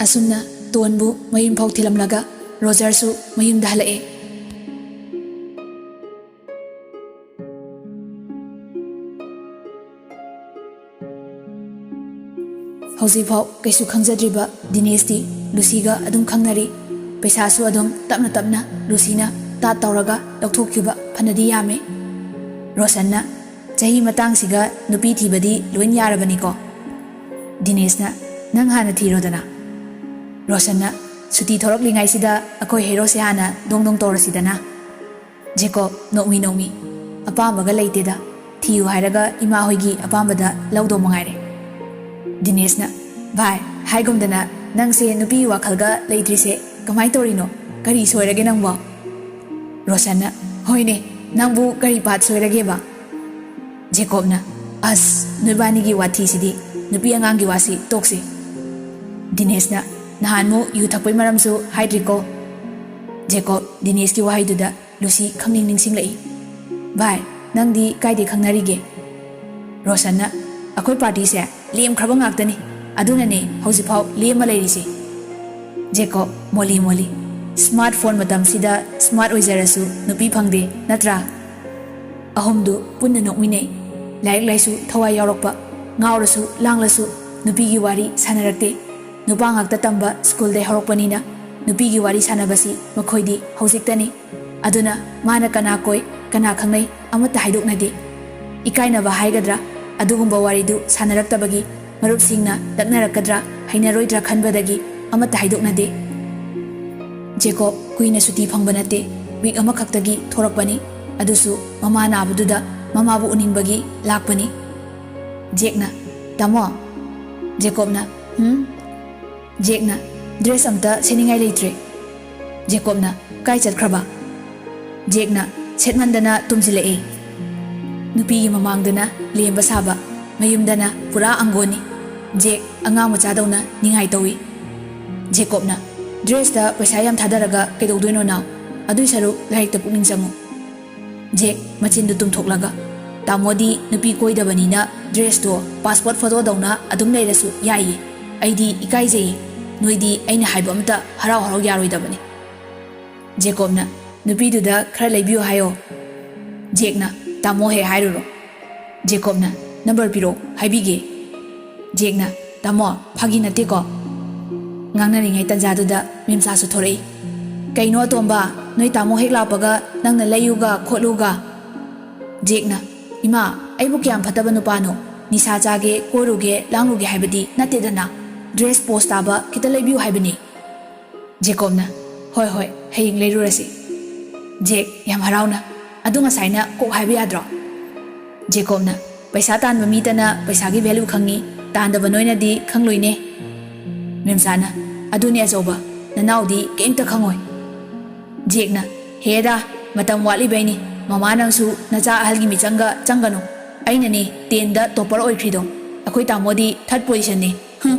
ꯑꯁꯨꯝꯅ ꯇꯣꯟꯕꯨ ꯃꯌꯨꯝ ꯐꯥꯎ ꯊꯤꯜꯂꯝꯂꯒ ꯔꯣꯖꯔꯁꯨ ꯃꯌꯨꯝꯗ ꯍꯜꯂꯛꯑꯦ꯫ ꯍꯧꯖꯤꯛꯐꯥꯎ ꯀꯩꯁꯨ ꯈꯪꯖꯗ꯭ꯔꯤꯕ ꯗꯤꯅꯦꯁꯇꯤ ꯂꯨꯁꯤꯒ ꯑꯗꯨꯝ ꯈꯪꯅꯔꯤ, ꯄꯩꯁꯥꯁꯨ ꯑꯗꯨꯝ ꯇꯞꯅ ꯂꯨꯁꯤꯅ ꯇꯥꯠ ꯇꯧꯔꯒ ꯂꯧꯊꯣꯛꯈꯤꯕ ꯐꯅꯗꯤ ꯌꯥꯝꯃꯦ꯫ ꯔꯣꯁꯟꯅ ꯆꯍꯤ ꯃꯇꯥꯡꯁꯤꯒ ꯅꯨꯄꯤ ꯊꯤꯕꯗꯤ ꯂꯣꯏꯅ ꯌꯥꯔꯕꯅꯤꯀꯣ? ꯗꯤꯅꯦꯁꯅ ꯅꯪ ꯍꯥꯟꯅ ꯊꯤꯔꯣꯗꯅ꯫ ꯔꯣꯁꯟꯅ ꯁꯨꯇꯤ ꯊꯣꯔꯛꯂꯤꯉꯩꯁꯤꯗ ꯑꯩꯈꯣꯏ ꯍꯦꯔꯣꯁꯦ ꯍꯥꯟꯅ ꯗꯣꯡ ꯇꯧꯔꯁꯤꯗꯅ꯫ ꯖꯦꯀꯣꯕ ꯅꯣꯛꯃꯤ ꯑꯄꯥꯝꯕꯒ ꯂꯩꯇꯦꯗ, ꯊꯤꯌꯨ ꯍꯥꯏꯔꯒ ꯏꯃꯥ ꯍꯣꯏꯒꯤ ꯑꯄꯥꯝꯕꯗ ꯂꯧꯗꯧ ꯃꯉꯥꯏꯔꯦ꯫ ꯗꯤꯅꯦꯁꯅ ꯚꯥꯏ ꯍꯥꯏꯒꯨꯝꯗꯅ ꯅꯪꯁꯦ ꯅꯨꯄꯤꯒꯤ ꯋꯥꯈꯜꯒ ꯂꯩꯇ꯭ꯔꯤꯁꯦ ꯀꯃꯥꯏ ꯇꯧꯔꯤꯅꯣ? ꯀꯔꯤ ꯁꯣꯏꯔꯒꯦ ꯅꯪꯕꯣ? ꯔꯣꯁꯟꯅ ꯍꯣꯏꯅꯦ, ꯅꯪꯕꯨ ꯀꯔꯤ ꯄꯥꯠ ꯁꯣꯏꯔꯒꯦꯕ? ꯖꯦꯀꯣꯕꯅ ꯑꯁ ꯅꯣꯏꯕꯥꯅꯤꯒꯤ ꯋꯥꯊꯤꯁꯤꯗꯤ, ꯅꯨꯄꯤ ꯑꯉꯥꯡꯒꯤ ꯋꯥꯁꯤ ꯇꯣꯛꯁꯤ꯫ ꯗꯤꯅꯦꯁꯅ ꯅꯍꯥꯟꯃꯨꯛ ꯌꯨ ꯊꯛꯄꯩ ꯃꯔꯝꯁꯨ ꯍꯥꯏꯗ꯭ꯔꯤꯀꯣ? ꯖꯦꯀꯣꯕ ꯗꯤꯅꯦꯁꯀꯤ ꯋꯥꯍꯩꯗꯨꯗ ꯂꯨꯁꯤ ꯈꯪꯅꯤꯡ ꯅꯤꯡꯁꯤꯡꯂꯛꯏ꯫ ꯚꯥꯏ ꯅꯪꯗꯤ ꯀꯥꯏꯗꯩ ꯈꯪꯅꯔꯤꯒꯦ? ꯔꯣꯁꯟꯅ ꯑꯩꯈꯣꯏ ꯄꯥꯔꯇꯤꯁꯦ ꯂꯦꯝꯈ꯭ꯔꯕ ꯉꯥꯛꯇꯅꯤ, ꯑꯗꯨꯅꯅꯦ ꯍꯧꯖꯤꯛꯐꯥꯎ ꯂꯦꯝꯃ ꯂꯩꯔꯤꯁꯤ꯫ ꯖꯦꯀꯣꯕ ꯃꯣꯂꯤ ꯁ꯭ꯃꯥꯔꯠ ꯐꯣꯟ ꯃꯇꯝꯁꯤꯗ ꯁ꯭ꯃꯥꯔꯠ ꯑꯣꯏꯖꯔꯁꯨ ꯅꯨꯄꯤ ꯐꯪꯗꯦ ꯅꯠꯇ꯭ꯔꯥ? ꯑꯍꯨꯝꯗꯨ ꯄꯨꯟꯅ ꯅꯣꯛꯃꯤꯟꯅꯩ, ꯂꯥꯏꯔꯤꯛ ꯂꯥꯏꯁꯨ ꯊꯋꯥꯏ ꯌꯥꯎꯔꯛꯄ, ꯉꯥꯎꯔꯁꯨ ꯂꯥꯡꯂꯁꯨ ꯅꯨꯄꯤꯒꯤ ꯋꯥꯔꯤ ꯁꯥꯟꯅꯔꯛꯇꯦ꯫ ꯅꯨꯄꯥ ꯉꯥꯛꯇ ꯇꯝꯕ ꯁ꯭ꯀꯨꯜꯗꯩ ꯍꯧꯔꯛꯄꯅꯤꯅ ꯅꯨꯄꯤꯒꯤ ꯋꯥꯔꯤ ꯁꯥꯟꯅꯕꯁꯤ ꯃꯈꯣꯏꯗꯤ ꯍꯧꯖꯤꯛꯇꯅꯤ, ꯑꯗꯨꯅ ꯃꯥꯅ ꯀꯅꯥ ꯀꯣꯏ ꯀꯅꯥ ꯈꯪꯅꯩ ꯑꯃꯠꯇ ꯍꯥꯏꯗꯣꯛꯅꯗꯦ꯫ ꯏꯀꯥꯏꯅꯕ ꯍꯥꯏꯒꯗ꯭ꯔꯥ, ꯑꯗꯨꯒꯨꯝꯕ ꯋꯥꯔꯤꯗꯨ ꯁꯥꯟꯅꯔꯛꯇꯕꯒꯤ ꯃꯔꯨꯞꯁꯤꯡꯅ ꯂꯛꯅꯔꯛꯀꯗ꯭ꯔꯥ ꯍꯩꯅꯔꯣꯏꯗ꯭ꯔꯥ ꯈꯟꯕꯗꯒꯤ ꯑꯃꯠꯇ ꯍꯥꯏꯗꯣꯛꯅꯗꯦ꯫ ꯖꯦꯀꯣꯕ ꯀꯨꯏꯅ ꯁꯨꯇꯤ ꯐꯪꯕ ꯅꯠꯇꯦ, ꯋꯤꯛ ꯑꯃꯈꯛꯇꯒꯤ ꯊꯣꯔꯛꯄꯅꯤ, ꯑꯗꯨꯁꯨ ꯃꯃꯥ ꯅꯥꯕꯗꯨꯗ ꯃꯃꯥꯕꯨ ꯎꯅꯤꯡꯕꯒꯤ ꯂꯥꯛꯄꯅꯤ꯫ ꯖꯦꯛꯅ ꯇꯥꯃꯣ꯫ ꯖꯦꯀꯣꯕꯅ ꯖꯦꯛꯅ ꯗ꯭ꯔꯦꯁ ꯑꯝꯇ ꯁꯦꯠꯅꯤꯡꯉꯥꯏ ꯂꯩꯇ꯭ꯔꯦ꯫ ꯖꯦꯀꯣꯕꯅ ꯀꯥꯏ ꯆꯠꯈ꯭ꯔꯕ? ꯖꯦꯛꯅ ꯁꯦꯠꯃꯟꯗꯅ ꯇꯨꯝꯁꯤꯜꯂꯛꯑꯦ꯫ ꯅꯨꯄꯤꯒꯤ ꯃꯃꯥꯡꯗꯅ ꯂꯦꯝꯕ ꯁꯥꯕ, ꯃꯌꯨꯝꯗꯅ ꯄꯨꯔꯥ ꯑꯪꯒꯣꯟꯅꯤ꯫ ꯖꯦꯛ ꯑꯉꯥꯡ ꯃꯆꯥꯗꯧꯅ ꯅꯤꯡꯉꯥꯏ ꯇꯧꯏ꯫ ꯖꯦꯀꯣꯕꯅ ꯗ꯭ꯔꯦꯁꯇ ꯄꯩꯁꯥ ꯌꯥꯝ ꯊꯥꯗꯔꯒ ꯀꯩꯗꯧꯗꯣꯏꯅꯣ ꯅꯥꯎ? ꯑꯗꯨꯏ ꯁꯔꯨꯛ ꯂꯥꯏꯔꯤꯛꯇ ꯄꯨꯛꯅꯤꯡ ꯆꯪꯉꯨ꯫ ꯖꯦꯛ ꯃꯆꯤꯟꯗꯨ ꯇꯨꯝꯊꯣꯛꯂꯒ ꯇꯥꯃꯣꯗꯤ ꯅꯨꯄꯤ ꯀꯣꯏꯗꯕꯅꯤꯅ ꯗ꯭ꯔꯦꯁꯇꯣ ꯄꯥꯁꯄꯣꯔꯠ ꯐꯣꯇꯣꯗꯧꯅ ꯑꯗꯨꯝ ꯂꯩꯔꯁꯨ ꯌꯥꯏꯌꯦ, ꯑꯩꯗꯤ ꯏꯀꯥꯏꯖꯩꯌꯦ, ꯅꯣꯏꯗꯤ ꯑꯩꯅ ꯍꯥꯏꯕ ꯑꯝꯇ ꯍꯔꯥꯎ ꯌꯥꯔꯣꯏꯗꯕꯅꯤ꯫ ꯖꯦꯀꯣꯕꯅ ꯅꯨꯄꯤꯗꯨꯗ ꯈꯔ ꯂꯩꯕꯤꯌꯨ ꯍꯥꯏꯌꯣ ꯖꯦꯛꯅ ꯇꯥꯃꯣ ꯍꯦꯛ ꯍꯥꯏꯔꯨꯔꯣ ꯖꯦꯀꯣꯕꯅ ꯅꯝꯕꯔ ꯄꯤꯔꯣ ꯍꯥꯏꯕꯤꯒꯦ ꯖꯦꯛꯅ ꯇꯥꯃꯣ ꯐꯥꯒꯤ ꯅꯠꯇꯦꯀꯣ ꯉꯥꯡꯅꯔꯤꯉꯩ ꯇꯟꯖꯥꯗꯨꯗ ꯃꯦꯝꯆꯥꯁꯨ ꯊꯣꯔꯛꯏ ꯀꯩꯅꯣ ꯑꯇꯣꯝꯕ ꯅꯣꯏ ꯇꯥꯃꯣ ꯍꯦꯛ ꯂꯥꯛꯄꯒ ꯅꯪꯅ ꯂꯩꯌꯨꯒ ꯈꯣꯠꯂꯨꯒ ꯖꯦꯛꯅ ꯏꯃꯥ ꯑꯩꯕꯨ ꯀꯌꯥꯝ ꯐꯠꯇꯕ ꯅꯨꯄꯥꯅꯣ ꯅꯤꯁꯥ ꯆꯥꯒꯦ ꯀꯣꯏꯔꯨꯒꯦ ꯂꯥꯡꯂꯨꯒꯦ ꯍꯥꯏꯕꯗꯤ ꯅꯠꯇꯦꯗꯅ ꯗ꯭ꯔꯦꯁ ꯄꯣꯁ ꯇꯥꯕ ꯈꯤꯇ ꯂꯩꯕꯤꯌꯨ ꯍꯥꯏꯕꯅꯤ ꯖꯦꯀꯣꯕꯅ ꯍꯣꯏ ꯍꯣꯏ ꯍꯌꯦꯡ ꯂꯩꯔꯨꯔꯁꯤ ꯖꯦꯛ ꯌꯥꯝ ꯍꯔꯥꯎꯅ ꯑꯗꯨ ꯉꯁꯥꯏꯅ ꯀꯣꯛ ꯍꯥꯏꯕ ꯌꯥꯗ꯭ꯔꯣ ꯖꯦꯀꯣꯕꯅ ꯄꯩꯁꯥ ꯇꯥꯟꯕ ꯃꯤꯇꯅ ꯄꯩꯁꯥꯒꯤ ꯚꯦꯂꯨ ꯈꯪꯉꯤ ꯇꯥꯟꯗꯕ ꯅꯣꯏꯅꯗꯤ ꯈꯪꯂꯣꯏꯅꯦ ꯃꯦꯝꯆꯥꯅ ꯑꯗꯨꯅꯦ ꯑꯆꯧꯕ ꯅꯅꯥꯎꯗꯤ ꯀꯩꯝꯇ ꯈꯪꯉꯣꯏ ꯖꯦꯛꯅ ꯍꯦꯗꯥ ꯃꯇꯝ ꯋꯥꯠꯂꯤꯕꯩꯅꯤ ꯃꯃꯥ ꯅꯪꯁꯨ ꯅꯆꯥ ꯑꯍꯜꯒꯤ ꯃꯤꯆꯪꯒ ꯆꯪꯒꯅꯨ ꯑꯩꯅꯅꯦ 10ꯗ ꯇꯣꯞꯄꯔ ꯑꯣꯏꯈ꯭ꯔꯤꯗꯣ ꯑꯩꯈꯣꯏ ꯇꯥꯃꯣꯗꯤ 3rd ꯄꯣꯖꯤꯁꯟꯅꯤ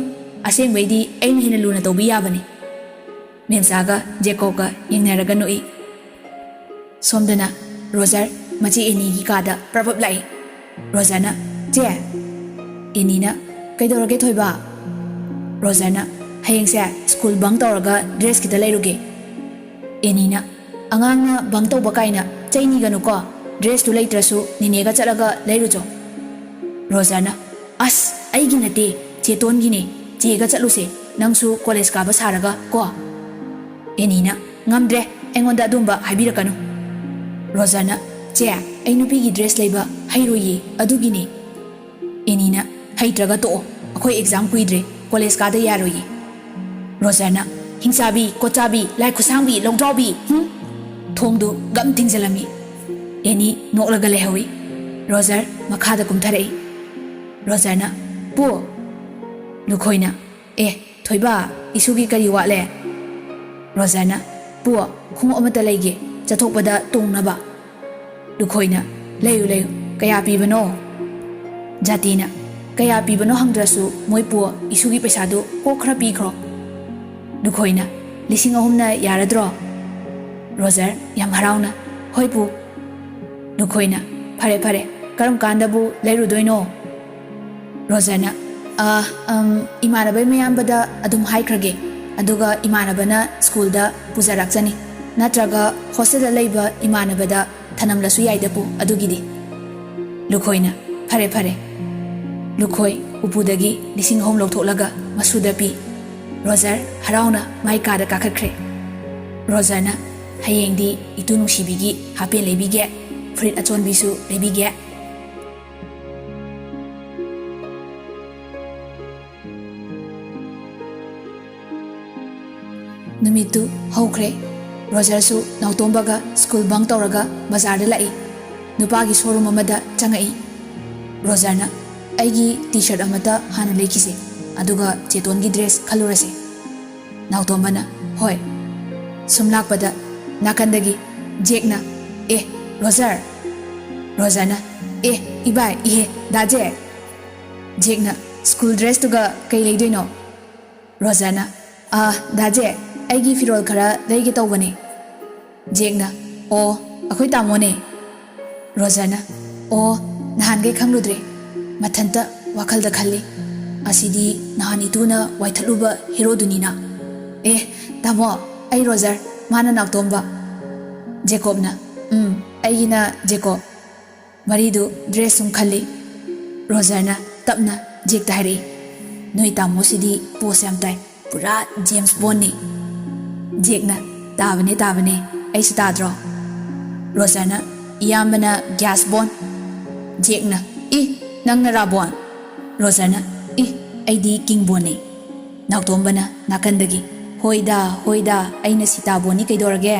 ꯑꯁꯦꯡꯕꯩꯗꯤ ꯑꯩꯅ ꯍꯦꯟꯅ ꯂꯨꯅ ꯇꯧꯕꯤ ꯌꯥꯕꯅꯤ ꯃꯦꯝꯆꯥꯒ ꯖꯦꯀꯣꯕꯒ ꯌꯦꯡꯅꯔꯒ ꯅꯣꯛꯏ ꯁꯣꯝꯗꯅ ꯔꯣꯖꯔ ꯃꯆꯦ ꯑꯦꯅꯤꯒꯤ ꯀꯥꯗ ꯄ꯭ꯔꯕꯞ ꯂꯥꯛꯏ ꯔꯣꯖꯔꯅ ꯆꯦ ꯑꯦꯅꯤꯅ ꯀꯩꯗꯧꯔꯒꯦ ꯊꯣꯏꯕ ꯔꯣꯖꯔꯅ ꯍꯌꯦꯡꯁꯦ ꯁ꯭ꯀꯨꯜ ꯕꯪ ꯇꯧꯔꯒ ꯗ꯭ꯔꯦꯁ ꯈꯤꯇ ꯂꯩꯔꯨꯒꯦ ꯑꯦꯅꯤꯅ ꯑꯉꯥꯡꯅ ꯕꯪ ꯇꯧꯕ ꯀꯥꯏꯅ ꯆꯩꯅꯤꯒꯅꯨꯀꯣ ꯗ꯭ꯔꯦꯁꯇꯨ ꯂꯩꯇ꯭ꯔꯁꯨ ꯅꯤꯅꯦꯒ ꯆꯠꯂꯒ ꯂꯩꯔꯨꯖꯣ ꯔꯣꯖꯔꯅ ꯑꯁ ꯑꯩꯒꯤ ꯅꯠꯇꯦ ꯆꯦꯇꯣꯟꯒꯤꯅꯦ ꯆꯦꯒ ꯆꯠꯂꯨꯁꯦ ꯅꯪꯁꯨ ꯀꯣꯂꯦꯖ ꯀꯥꯕ ꯁꯥꯔꯒ ꯀꯣ ꯑꯦꯅꯤꯅ ꯉꯝꯗ꯭ꯔꯦ ꯑꯩꯉꯣꯟꯗ ꯑꯗꯨꯝꯕ ꯍꯥꯏꯕꯤꯔꯛꯀꯅꯨ ꯔꯣꯖꯔꯅ ꯆꯦ ꯑꯩ ꯅꯨꯄꯤꯒꯤ ꯗ꯭ꯔꯦꯁ ꯂꯩꯕ ꯍꯩꯔꯣꯏꯌꯦ ꯑꯗꯨꯒꯤꯅꯦ ꯑꯦꯅꯤꯅ ꯍꯩꯇ꯭ꯔꯒ ꯇꯣꯛꯑꯣ ꯑꯩꯈꯣꯏ ꯑꯦꯛꯖꯥꯝ ꯀꯨꯏꯗ꯭ꯔꯦ ꯀꯣꯂꯦꯖ ꯀꯥꯗ ꯌꯥꯔꯣꯏꯌꯦ ꯔꯣꯖꯔꯅ ꯍꯤꯡꯆꯥꯕꯤ ꯀꯣꯠꯆꯥꯕꯤ ꯂꯥꯏ ꯈꯨꯠꯁꯥꯡꯕꯤ ꯂꯧꯗ꯭ꯔꯥꯎꯕꯤ ꯊꯣꯡꯗꯨ ꯒꯝ ꯊꯤꯡꯖꯤꯜꯂꯝꯃꯤ ꯑꯦꯅꯤ ꯅꯣꯛꯂꯒ ꯂꯩꯍꯧꯏ ꯔꯣꯖꯔ ꯃꯈꯥꯗ ꯀꯨꯝꯊꯔꯛꯏ ꯔꯣꯖꯔꯅ ꯄꯨ ꯂꯨꯈꯣꯏꯅ ꯊꯣꯏꯕ ꯏꯁꯨꯒꯤ ꯀꯔꯤ ꯋꯥꯠꯂꯦ ꯔꯣꯖꯔꯅ ꯄꯨ ꯈꯣꯡꯎꯞ ꯑꯃꯠꯇ ꯂꯩꯒꯦ ꯆꯠꯊꯣꯛꯄꯗ ꯇꯣꯡꯅꯕ ꯂꯨꯈꯣꯏꯅ ꯂꯩꯌꯨ ꯂꯩꯌꯨ ꯀꯌꯥ ꯄꯤꯕꯅꯣ ꯖꯥꯇꯤꯅ ꯀꯌా ꯄꯤꯕꯅꯣ ꯍꯪꯗ꯭ꯔꯁꯨ ꯃꯣꯏ ꯄꯨ ꯏꯁꯨꯒꯤ ꯄꯩꯁꯥꯗꯨ ꯀꯣꯛ ꯈꯔ ꯄꯤꯈ꯭ꯔꯣ ꯂꯨꯈꯣꯏꯅ 3,000ꯅ ꯌꯥꯔꯗ꯭ꯔꯣ ꯔꯣꯖꯔ ꯌꯥꯝ ꯍꯔꯥꯎꯅ ꯍꯣꯏ ꯄꯨ ꯂꯨꯈꯣꯏꯅ ꯐꯔꯦ ꯐꯔꯦ ꯀꯔꯝ ꯀꯥꯟꯗꯕꯨ ꯂꯩꯔꯨꯗꯣꯏꯅꯣ ꯔꯣꯖꯔꯅ ꯏꯃꯥꯟꯅꯕꯩ ꯃꯌꯥꯝꯕꯗ ꯑꯗꯨꯝ ꯍꯥꯏꯈ꯭ꯔꯒꯦ ꯑꯗꯨꯒ ꯏꯃꯥꯟꯅꯕꯅ ꯁ꯭ꯀꯨꯜꯗ ꯄꯨꯖꯔꯛꯆꯅꯤ ꯅꯠꯇ꯭ꯔꯒ ꯍꯣꯁꯇꯦꯜꯗ ꯂꯩꯕ ꯏꯃꯥꯟꯅꯕꯗ ꯊꯅꯝꯂꯁꯨ ꯌꯥꯏꯗ ꯄꯨ ꯑꯗꯨꯒꯤꯗꯤ ꯂꯨꯈꯣꯏꯅ ꯐꯔꯦ ꯐꯔꯦ ꯂꯨꯈꯣꯏ ꯎꯄꯨꯗꯒꯤ 3,000 ꯂꯧꯊꯣꯛꯂꯒ ꯃꯁꯨꯗ ꯄꯤ ꯔꯣꯖꯔ ꯍꯔꯥꯎꯅ ꯃꯥꯏ ꯀꯥꯗ ꯀꯥꯈꯠꯈ꯭ꯔꯦ ꯔꯣꯖꯔꯅ ꯍꯌꯦꯡꯗꯤ ꯏꯇꯨ ꯅꯨꯡꯁꯤꯕꯤꯒꯤ ꯍꯥꯄꯦꯟ ꯂꯩꯕꯤꯒꯦ ꯐꯨꯔꯤꯠ ꯑꯆꯣꯟꯕꯤꯁꯨ ꯂꯩꯕꯤꯒꯦ ꯅꯨꯃꯤꯠꯇꯨ ꯍꯧꯈ꯭ꯔꯦ ꯔꯣꯖꯔꯁꯨ ꯅꯥꯎꯇꯣꯝꯕꯒ ꯁ꯭ꯀꯨꯜ ꯕꯪ ꯇꯧꯔꯒ ꯕꯖꯥꯔꯗ ꯂꯥꯛꯏ ꯅꯨꯄꯥꯒꯤ ꯁꯣꯔꯨꯝ ꯑꯃꯗ ꯆꯪꯉꯛꯏ ꯔꯣꯖꯔꯅ ꯑꯩꯒꯤ ꯇꯤ ꯁꯔꯠ ꯑꯃꯠꯇ ꯍꯥꯟꯅ ꯂꯩꯈꯤꯁꯦ ꯑꯗꯨꯒ ꯆꯦꯇꯣꯟꯒꯤ ꯗ꯭ꯔꯦꯁ ꯈꯜꯂꯨꯔꯁꯦ ꯅꯥꯎꯇꯣꯝꯕꯅ ꯍꯣꯏ ꯁꯨꯝ ꯂꯥꯛꯄꯗ ꯅꯥꯀꯟꯗꯒꯤ ꯖꯦꯛꯅ ꯔꯣꯖꯔ ꯔꯣꯖꯔꯅ 이봐 이해 나제 ꯖꯦꯛꯅ ꯁ꯭ꯀꯨꯜ ꯗ꯭ꯔꯦꯁꯇꯨꯒ ꯀꯩ ꯂꯩꯗꯣꯏꯅꯣ ꯔꯣꯖꯔꯅ ꯗꯥꯖꯦ ꯑꯩꯒꯤ ꯐꯤꯔꯣꯜ ꯈꯔ ꯂꯩꯒꯦ ꯇꯧꯕꯅꯦ ꯖꯦꯛꯅ ꯑꯩꯈꯣꯏ ꯇꯥꯃꯣꯅꯦ ꯔꯣꯖꯔꯅ ꯅꯍꯥꯟꯈꯩ ꯈꯪꯂꯨꯗ꯭ꯔꯦ ꯃꯊꯟꯇ ꯋꯥꯈꯜꯗ ꯈꯜꯂꯤ ꯑꯁꯤꯗꯤ ꯅꯍꯥꯟ ꯏꯇꯨꯅ ꯋꯥꯏꯊꯠꯂꯨꯕ ꯍꯦꯔꯣꯗꯨꯅꯤꯅ ꯇꯥꯃꯣ ꯑꯩ ꯔꯣꯖꯔ ꯃꯥꯅ ꯅꯥꯎꯇꯣꯝꯕ ꯖꯦꯀꯣꯕꯅ ꯑꯩꯒꯤꯅ ꯖꯦꯀꯣꯕ ꯃꯔꯤꯗꯨ ꯗ꯭ꯔꯦꯁ ꯁꯨꯝ ꯈꯜꯂꯤ ꯔꯣꯖꯔꯅ ꯇꯞꯅ ꯖꯦꯛꯇ ꯍꯥꯏꯔꯛꯏ ꯅꯣꯏ ꯇꯥꯃꯣꯁꯤꯗꯤ ꯄꯣꯁ ꯌꯥꯝ ꯇꯥꯏ ꯄꯨꯔꯥ ꯖꯦꯝꯁ ꯕꯣꯟꯅꯤ ꯖꯦꯛꯅ ꯇꯥꯕꯅꯦ ꯇꯥꯕꯅꯦ ꯑꯩꯁꯨ ꯇꯥꯗ꯭ꯔꯣ ꯔꯣꯖꯔꯅ ꯏꯌꯥꯝꯕꯅ ꯒ꯭ꯌꯥꯁ ꯕꯣꯟ ꯖꯦꯛꯅ ꯅꯪꯅ ꯔꯥꯕꯣꯟ ꯔꯣꯖꯔꯅ ꯑꯩꯗꯤ ꯀꯤꯡ ꯕꯣꯟꯅꯤ ꯅꯥꯎꯇꯣꯝꯕꯅ ꯅꯥꯀꯟꯗꯒꯤ ꯍꯣꯏꯗ ꯍꯣꯏꯗ ꯑꯩꯅ ꯁꯤꯇꯥꯕꯣꯟꯅꯤ ꯀꯩꯗꯧꯔꯒꯦ